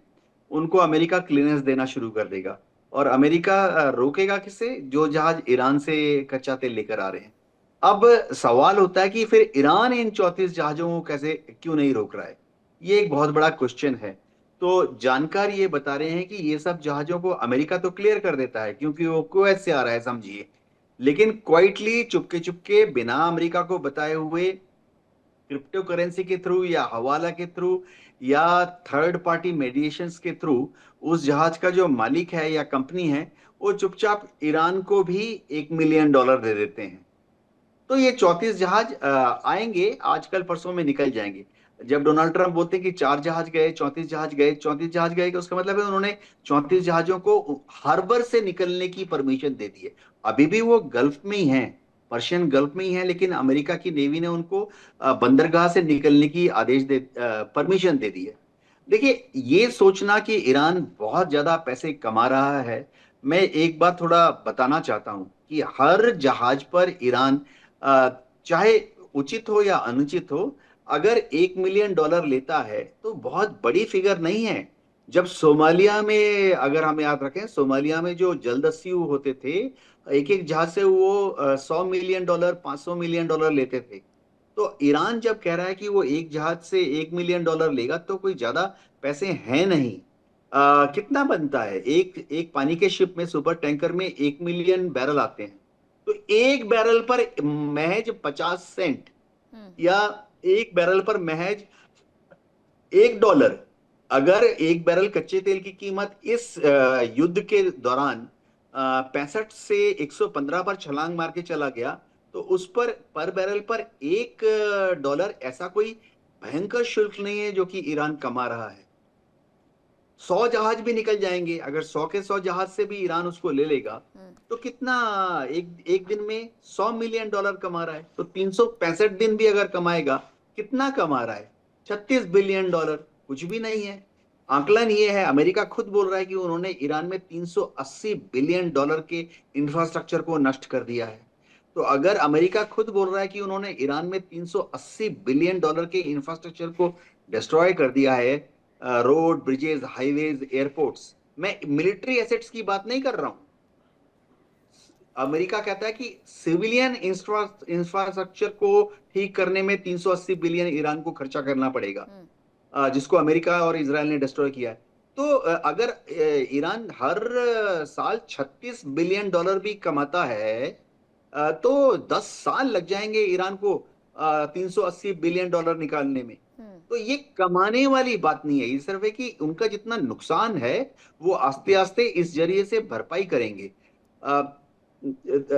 E: उनको अमेरिका क्लियरेंस देना शुरू कर देगा। और अमेरिका रोकेगा किसे? जो जहाज ईरान से कच्चा तेल लेकर आ रहे हैं। अब सवाल होता है कि फिर ईरान इन 34 जहाजों को कैसे, क्यों नहीं रोक रहा है? ये एक बहुत बड़ा क्वेश्चन है। तो जानकार ये बता रहे हैं कि ये सब जहाजों को अमेरिका तो क्लियर कर देता है क्योंकि वो कुवैत से आ रहा है, समझिए, लेकिन क्वाइटली, चुपके चुपके, बिना अमेरिका को बताए हुए, क्रिप्टो करेंसी के थ्रू या हवाला के थ्रू या थर्ड पार्टी मेडिएशंस के थ्रू उस जहाज का जो मालिक है या कंपनी है वो चुपचाप ईरान को भी $1 मिलियन दे देते हैं। तो ये 34 जहाज आएंगे, आजकल परसों में निकल जाएंगे। जब डोनाल्ड ट्रंप बोलते हैं कि 4 जहाज गए, 34 जहाज गए, 34 जहाज गए, उसका मतलब है उन्होंने 34 जहाजों को हार्बर से निकलने की परमिशन दे दी है। अभी भी वो गल्फ में ही हैं, पर्शियन गल्फ में ही हैं, लेकिन अमेरिका की नेवी ने उनको बंदरगाह से निकलने की परमिशन दे दी है। देखिए, ये सोचना कि ईरान बहुत ज्यादा पैसे कमा रहा है, मैं एक बात थोड़ा बताना चाहता हूं कि हर जहाज पर ईरान, चाहे उचित हो या अनुचित हो, अगर $1 मिलियन लेता है तो बहुत बड़ी फिगर नहीं है। जब सोमालिया में, अगर हम याद रखें, सोमालिया में जो जलदस्यु होते थे, एक एक जहाज से वो $100 मिलियन, $500 मिलियन लेते थे। तो ईरान जब कह रहा है कि वो एक जहाज से $1 मिलियन लेगा, तो कोई ज्यादा पैसे हैं नहीं। कितना बनता है एक एक पानी के शिप में, सुपर टैंकर में 1 मिलियन बैरल आते हैं। तो एक बैरल पर महज 50 सेंट, या एक बैरल पर महज $1। अगर एक बैरल कच्चे तेल की कीमत इस युद्ध के दौरान 65 से 115 पर छलांग मार के चला गया, तो उस पर बैरल पर $1 ऐसा कोई भयंकर शुल्क नहीं है जो कि ईरान कमा रहा है। 100 जहाज भी निकल जाएंगे, अगर 100 के 100 जहाज से भी ईरान उसको ले लेगा, तो कितना, एक दिन में $100 मिलियन कमा रहा है, तो 365 दिन भी अगर कमाएगा, कितना कमा रहा है? $36 बिलियन, कुछ भी नहीं है। आकलन ये है, अमेरिका खुद बोल रहा है कि उन्होंने ईरान में $380 बिलियन के इंफ्रास्ट्रक्चर को नष्ट कर दिया है। तो अगर अमेरिका खुद बोल रहा है कि उन्होंने ईरान में $380 बिलियन के इंफ्रास्ट्रक्चर को डिस्ट्रॉय कर दिया है, रोड, ब्रिजेस, हाईवेज, एयरपोर्ट्स, मैं मिलिट्री एसेट्स की बात नहीं कर रहा हूं। अमेरिका कहता है कि सिविलियन इंफ्रास्ट्रक्चर को ठीक करने में 380 बिलियन ईरान को खर्चा करना पड़ेगा, जिसको अमेरिका और इजराइल ने डिस्ट्रॉय किया है। तो अगर ईरान हर साल $36 बिलियन भी कमाता है, तो 10 साल लग जाएंगे ईरान को $380 बिलियन निकालने में। तो ये कमाने वाली बात नहीं है, ये सिर्फ है कि उनका जितना नुकसान है वो आस्ते आस्ते इस जरिए से भरपाई करेंगे।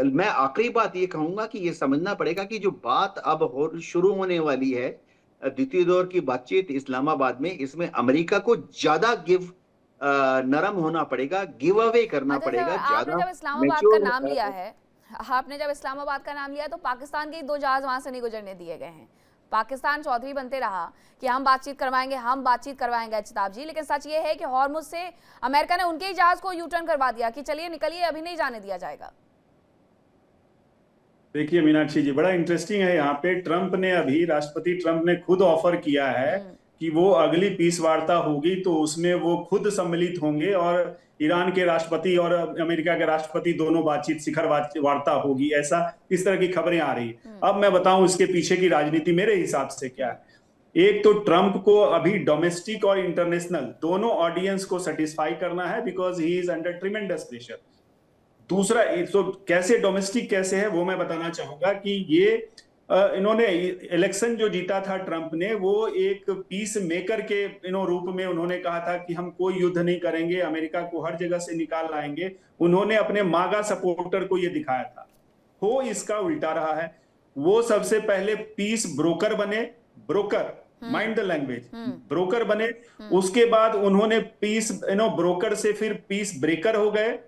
E: मैं आखिरी बात ये कहूंगा कि ये समझना पड़ेगा कि जो बात अब शुरू होने वाली है, द्वितीय दौर की बातचीत इस्लामाबाद में, इसमें अमेरिका को ज्यादा नरम होना पड़ेगा, गिव अवे करना पड़ेगा,
A: आपने जब इस्लामाबाद का नाम लिया है, आपने जब इस्लामाबाद का नाम लिया, तो पाकिस्तान के 2 जहाज वहां से नहीं गुजरने दिए गए हैं। पाकिस्तान चौधरी बनते रहा कि हम बातचीत करवाएंगे अचिताभ जी, लेकिन सच ये है कि हॉर्मुज से अमेरिका ने उनके ही जहाज को यू टर्न करवा दिया कि चलिए निकलिए, अभी नहीं जाने दिया जाएगा।
C: देखिए मीनाक्षी जी, बड़ा इंटरेस्टिंग है यहाँ पे, राष्ट्रपति ट्रंप ने खुद ऑफर किया है कि वो अगली पीस वार्ता होगी तो उसमें वो खुद सम्मिलित होंगे और ईरान के राष्ट्रपति और अमेरिका के राष्ट्रपति दोनों बातचीत, शिखर वार्ता होगी, ऐसा इस तरह की खबरें आ रही है। अब मैं बताऊं इसके पीछे की राजनीति मेरे हिसाब से क्या है। एक तो ट्रंप को अभी डोमेस्टिक और इंटरनेशनल दोनों ऑडियंस को सेटिस्फाई करना है, because he is under tremendous pressure. दूसरा, तो कैसे डोमेस्टिक कैसे है वो मैं बताना चाहूंगा कि ये इन्होंने इलेक्शन जो जीता था ट्रंप ने, वो एक पीस मेकर के रूप में उन्होंने कहा था कि हम कोई युद्ध नहीं करेंगे, अमेरिका को हर जगह से निकाल लाएंगे। उन्होंने अपने मागा सपोर्टर को ये दिखाया था। हो इसका उल्टा रहा है। वो सबसे पहले पीस ब्रोकर बने, माइंड द लैंग्वेज, ब्रोकर बने। उसके बाद उन्होंने पीस ब्रोकर से फिर पीस ब्रेकर हो गए।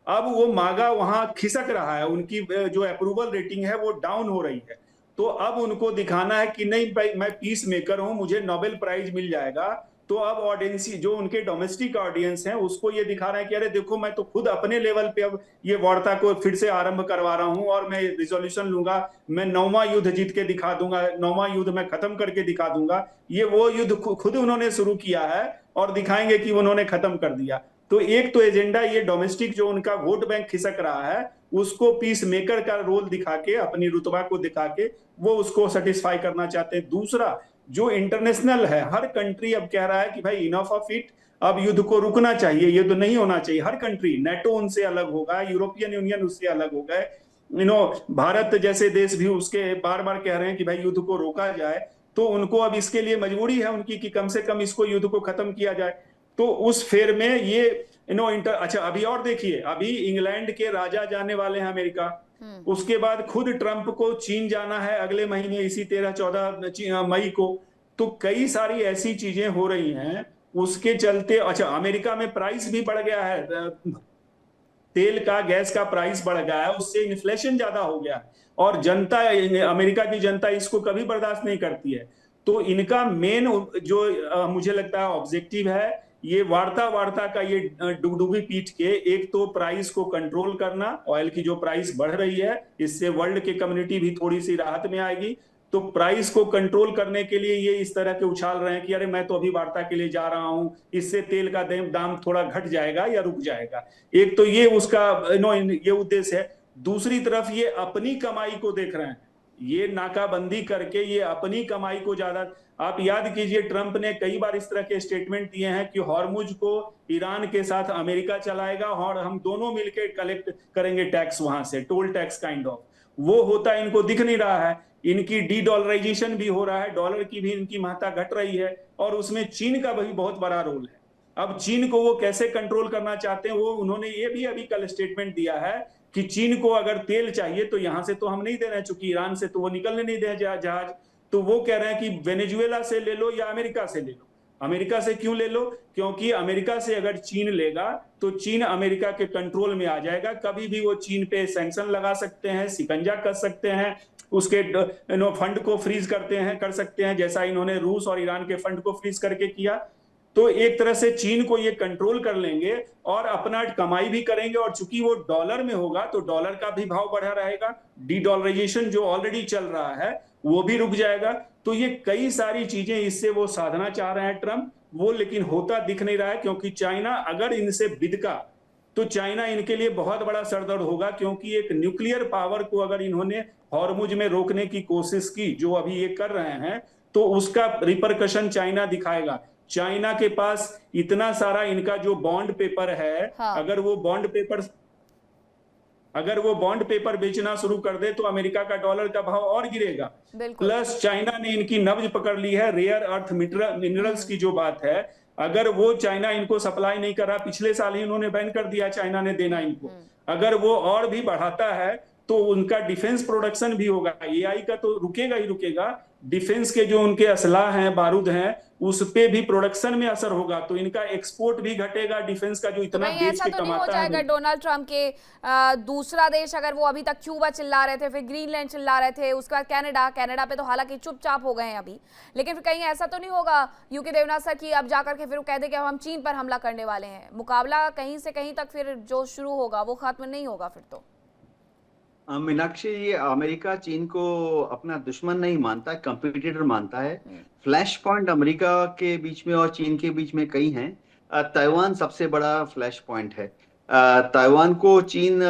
C: अब वो मागा वहां खिसक रहा है, उनकी जो अप्रूवल रेटिंग है वो डाउन हो रही है। तो अब उनको दिखाना है कि नहीं भाई, मैं पीस मेकर हूं, मुझे नोबेल प्राइज मिल जाएगा। तो अब ऑडियंस, जो उनके डोमेस्टिक ऑडियंस हैं, उसको ये दिखा रहा है कि अरे देखो, मैं तो खुद अपने लेवल पे अब ये वार्ता को फिर से आरंभ करवा रहा हूं और मैं रिजोल्यूशन लूंगा, मैं 9वां युद्ध जीत के दिखा दूंगा, 9वां युद्ध मैं खत्म करके दिखा दूंगा। ये वो युद्ध खुद उन्होंने शुरू किया है और दिखाएंगे कि उन्होंने खत्म कर दिया। तो एक तो एजेंडा ये डोमेस्टिक, जो उनका वोट बैंक खिसक रहा है, उसको पीस मेकर का रोल दिखा के, अपनी रुतबा को दिखा के वो उसको सेटिस्फाई करना चाहते हैं। दूसरा, जो इंटरनेशनल है, हर कंट्री अब कह रहा है कि भाई इनफ ऑफ इट, अब युद्ध को रुकना चाहिए, युद्ध नहीं होना चाहिए। हर कंट्री, नेटो उनसे अलग होगा, यूरोपियन यूनियन उससे अलग हो गए, भारत जैसे देश भी उसके बार बार कह रहे हैं कि भाई युद्ध को रोका जाए। तो उनको अब इसके लिए मजबूरी है उनकी कि कम से कम इसको युद्ध को खत्म किया जाए। तो उस फेर में ये अच्छा, अभी और देखिए, अभी इंग्लैंड के राजा जाने वाले हैं अमेरिका, उसके बाद खुद ट्रंप को चीन जाना है अगले महीने, इसी 13-14 मई को। तो कई सारी ऐसी चीजें हो रही हैं उसके चलते। अच्छा, अमेरिका में प्राइस भी बढ़ गया है, तेल का, गैस का प्राइस बढ़ गया है, उससे इन्फ्लेशन ज्यादा हो गया है और जनता, अमेरिका की जनता इसको कभी बर्दाश्त नहीं करती है। तो इनका मेन जो मुझे लगता है ऑब्जेक्टिव है, ये वार्ता का ये डुगडुगी पीट के, एक तो प्राइस को कंट्रोल करना, ऑयल की जो प्राइस बढ़ रही है इससे वर्ल्ड की कम्युनिटी भी थोड़ी सी राहत में आएगी। तो प्राइस को कंट्रोल करने के लिए ये इस तरह के उछाल रहे हैं कि अरे मैं तो अभी वार्ता के लिए जा रहा हूं, इससे तेल का दाम थोड़ा घट जाएगा या रुक जाएगा। एक तो ये उसका ये उद्देश्य है। दूसरी तरफ ये अपनी कमाई को देख रहे हैं, ये नाकाबंदी करके ये अपनी कमाई को ज्यादा। आप याद कीजिए, ट्रंप ने कई बार इस तरह के स्टेटमेंट दिए हैं कि हॉर्मुज को ईरान के साथ अमेरिका चलाएगा और हम दोनों मिलकर कलेक्ट करेंगे टैक्स वहां से, टोल टैक्स काइंड ऑफ। वो होता इनको दिख नहीं रहा है। इनकी डी डॉलराइजेशन भी हो रहा है, डॉलर की भी इनकी महत्ता घट रही है और उसमें चीन का भी बहुत बड़ा रोल है। अब चीन को वो कैसे कंट्रोल करना चाहते हैं, वो उन्होंने ये भी अभी कल स्टेटमेंट दिया है कि चीन को अगर तेल चाहिए तो यहां से तो हम नहीं दे रहे हैं, चूंकि ईरान से तो वो निकलने नहीं दे जहाज, तो वो कह रहे हैं कि वेनेजुएला से ले लो या अमेरिका से ले लो। अमेरिका से क्यों ले लो? क्योंकि अमेरिका से अगर चीन लेगा तो चीन अमेरिका के कंट्रोल में आ जाएगा, कभी भी वो चीन पे सैंक्शन लगा सकते हैं, शिकंजा कर सकते हैं, उसके फंड को फ्रीज कर सकते हैं, जैसा इन्होंने रूस और ईरान के फंड को फ्रीज करके किया। तो एक तरह से चीन को ये कंट्रोल कर लेंगे और अपना कमाई भी करेंगे, और चूंकि वो डॉलर में होगा तो डॉलर का भी भाव बढ़ा रहेगा, डी डॉलराइजेशन जो ऑलरेडी चल रहा है वो भी रुक जाएगा। तो ये कई सारी चीजें इससे वो साधना चाह रहे हैं ट्रंप, वो लेकिन होता दिख नहीं रहा है, क्योंकि चाइना अगर इनसे बिदका तो चाइना इनके लिए बहुत बड़ा सरदर्द होगा, क्योंकि एक न्यूक्लियर पावर को अगर इन्होंने हॉर्मुज में रोकने की कोशिश की, जो अभी ये कर रहे हैं, तो उसका रिपरकशन चाइना दिखाएगा। चाइना के पास इतना सारा इनका जो बॉन्ड पेपर है,
A: हाँ।
C: अगर वो बॉन्ड पेपर बेचना शुरू कर दे तो अमेरिका का डॉलर का भाव और गिरेगा। प्लस चाइना ने इनकी नब्ज पकड़ ली है, रेयर अर्थ मिनरल्स की जो बात है, अगर वो चाइना इनको सप्लाई नहीं कर रहा, पिछले साल ही उन्होंने बैन कर दिया चाइना ने देना इनको, अगर वो और भी बढ़ाता है तो उनका डिफेंस प्रोडक्शन भी होगा। एआई का तो रुकेगा ही रुकेगा, डिफेंस के जो उनके असलाह हैं, बारूद हैं, उस पे भी प्रोडक्शन में असर होगा, तो इनका एक्सपोर्ट भी घटेगा डिफेंस का, जो इतना बेच के
A: ऐसा तो नहीं हो जाएगा डोनाल्ड ट्रंप के दूसरा देश, अगर वो अभी तक क्यूबा चिल्ला रहे थे, फिर ग्रीनलैंड चिल्ला रहे थे, उसके बाद कनाडा पे तो हालांकि चुपचाप हो गए हैं अभी, लेकिन फिर कहीं ऐसा तो नहीं होगा यूके देवनाथ सर की अब जाकर के फिर वो कह दे कि हम चीन पर हमला करने वाले हैं, मुकाबला कहीं से कहीं तक फिर जो शुरू होगा वो खत्म नहीं होगा फिर तो?
E: मीनाक्षी, ये अमेरिका चीन को अपना दुश्मन नहीं मानता है, कंपटीटर मानता है। फ्लैश पॉइंट अमेरिका के बीच में और चीन के बीच में कई हैं। ताइवान सबसे बड़ा फ्लैश पॉइंट है। ताइवान को चीन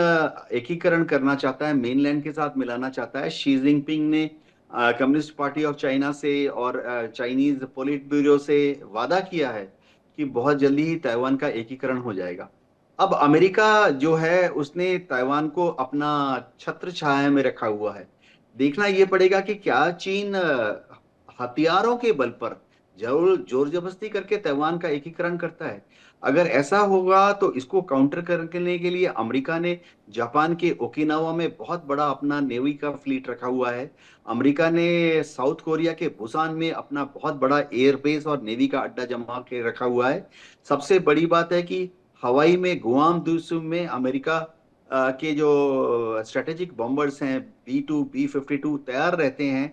E: एकीकरण करना चाहता है, मेनलैंड के साथ मिलाना चाहता है। शी जिनपिंग ने कम्युनिस्ट पार्टी ऑफ चाइना से और चाइनीज पोलिट ब्यूरो से वादा किया है कि बहुत जल्दी ही ताइवान का एकीकरण हो जाएगा। अब अमेरिका जो है उसने ताइवान को अपना छत्र छाया में रखा हुआ है। देखना ये पड़ेगा कि क्या चीन हथियारों के बल पर जोर जबरदस्ती करके ताइवान का एकीकरण करता है। अगर ऐसा होगा तो इसको काउंटर करने के लिए अमेरिका ने जापान के ओकिनावा में बहुत बड़ा अपना नेवी का फ्लीट रखा हुआ है। अमेरिका ने साउथ कोरिया के बुसान में अपना बहुत बड़ा एयरबेस और नेवी का अड्डा जमा के रखा हुआ है। सबसे बड़ी बात है कि हवाई में गुआम द्वीप में अमेरिका के जो स्ट्रेटेजिक बॉम्बर्स हैं B-2, B-52 तैयार रहते हैं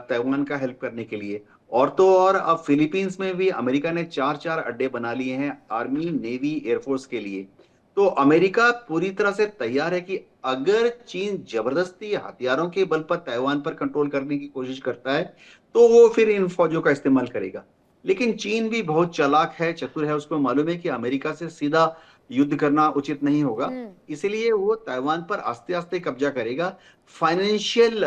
E: ताइवान का हेल्प करने के लिए। और तो और अब फिलीपींस में भी अमेरिका ने 4 अड्डे बना लिए हैं आर्मी, नेवी, एयरफोर्स के लिए। तो अमेरिका पूरी तरह से तैयार है कि अगर चीन जबरदस्ती हथियारों के बल पर ताइवान पर कंट्रोल करने की कोशिश करता है तो वो फिर इन फौजों का इस्तेमाल करेगा। लेकिन चीन भी बहुत चालाक है, चतुर है, उसको मालूम है कि अमेरिका से सीधा युद्ध करना उचित नहीं होगा, इसलिए वो ताइवान पर आस्ते आस्ते कब्जा करेगा, फाइनेंशियल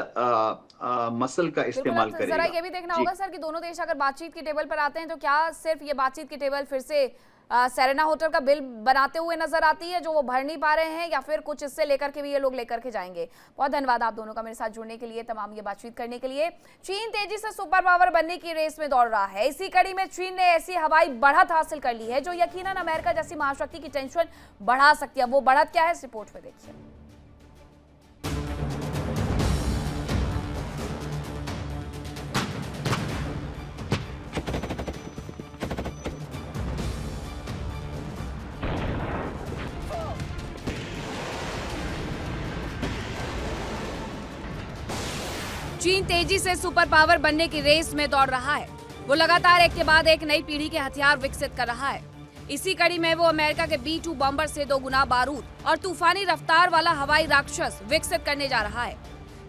E: मसल का इस्तेमाल करेगा।
A: जरा ये भी देखना होगा सर कि दोनों देश अगर बातचीत की टेबल पर आते हैं तो क्या सिर्फ ये बातचीत की टेबल फिर से सेरेना होटल का बिल बनाते हुए नजर आती है जो वो भर नहीं पा रहे हैं, या फिर कुछ इससे लेकर के भी ये लोग लेकर के जाएंगे? बहुत धन्यवाद आप दोनों का मेरे साथ जुड़ने के लिए, तमाम ये बातचीत करने के लिए। चीन तेजी से सुपर पावर बनने की रेस में दौड़ रहा है। इसी कड़ी में चीन ने ऐसी हवाई बढ़त हासिल कर ली है जो यकीनन अमेरिका जैसी महाशक्ति की टेंशन बढ़ा सकती है। वो बढ़त क्या है, इस रिपोर्ट में देखिए। चीन तेजी से सुपर पावर बनने की रेस में दौड़ रहा है। वो लगातार एक के बाद एक नई पीढ़ी के हथियार विकसित कर रहा है। इसी कड़ी में वो अमेरिका के B-2 बॉम्बर से 2 गुना बारूद और तूफानी रफ्तार वाला हवाई राक्षस विकसित करने जा रहा है।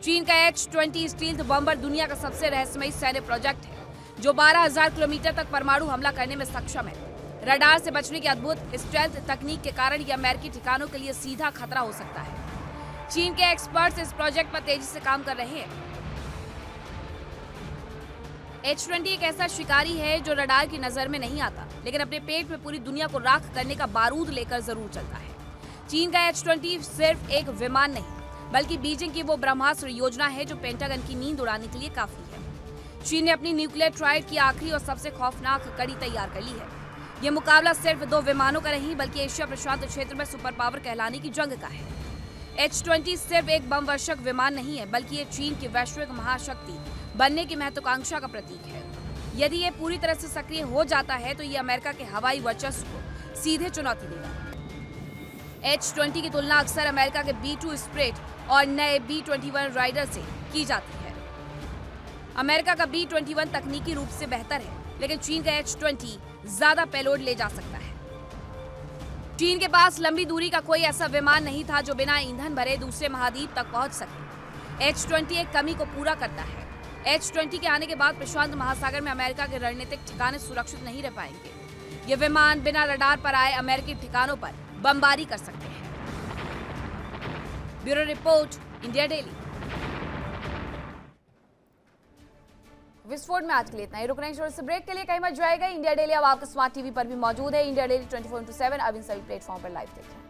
A: चीन का H-20 स्टील्थ बॉम्बर दुनिया का सबसे रहस्यमयी सैन्य प्रोजेक्ट है, जो 12,000 किलोमीटर तक परमाणु हमला करने में सक्षम है। रडार से बचने की अद्भुत स्टेल्थ तकनीक के कारण ये अमेरिकी ठिकानों के लिए सीधा खतरा हो सकता है। चीन के एक्सपर्ट्स इस प्रोजेक्ट पर तेजी से काम कर रहे हैं। H-20 एक ऐसा शिकारी है जो रडार की नजर में नहीं आता, लेकिन अपने पेट में पूरी दुनिया को राख करने का बारूद लेकर जरूर चलता है। चीन का H-20 सिर्फ एक विमान नहीं, बल्कि बीजिंग की वो ब्रह्मास्त्र योजना है जो पेंटागन की नींद उड़ाने के लिए काफी है। चीन ने अपनी न्यूक्लियर ट्रायल की आखिरी और सबसे खौफनाक कड़ी तैयार कर ली है। ये मुकाबला सिर्फ 2 विमानों का नहीं, बल्कि एशिया प्रशांत क्षेत्र में सुपर पावर कहलाने की जंग का है। H-20 सिर्फ एक बम वर्षक विमान नहीं है, बल्कि ये चीन की वैश्विक महाशक्ति बनने की महत्वाकांक्षा का प्रतीक है। यदि ये पूरी तरह से सक्रिय हो जाता है तो ये अमेरिका के हवाई वर्चस्व को सीधे चुनौती देगा। H-20 की तुलना अक्सर अमेरिका के B-2 स्प्रेट और नए B-21 राइडर से की जाती है। अमेरिका का B-21 तकनीकी रूप से बेहतर है, लेकिन चीन का H-20 ज्यादा पेलोड ले जा सकता है। चीन के पास लंबी दूरी का कोई ऐसा विमान नहीं था जो बिना ईंधन भरे दूसरे महाद्वीप तक पहुंच सके। H-20 एक कमी को पूरा करता है। H-20 के आने के बाद प्रशांत महासागर में अमेरिका के रणनीतिक ठिकाने सुरक्षित नहीं रह पाएंगे। ये विमान बिना रडार पर आए अमेरिकी ठिकानों पर बमबारी कर सकते हैं। Bureau report, India daily. विस्फोट में आज के लिए इतना ही। रुकने की ब्रेक के लिए कहीं मत जाएगा। इंडिया डेली अब आपके स्मार्ट टीवी पर भी मौजूद है। इंडिया डेली 24/7 अब इन सभी प्लेटफॉर्म पर लाइव देखें।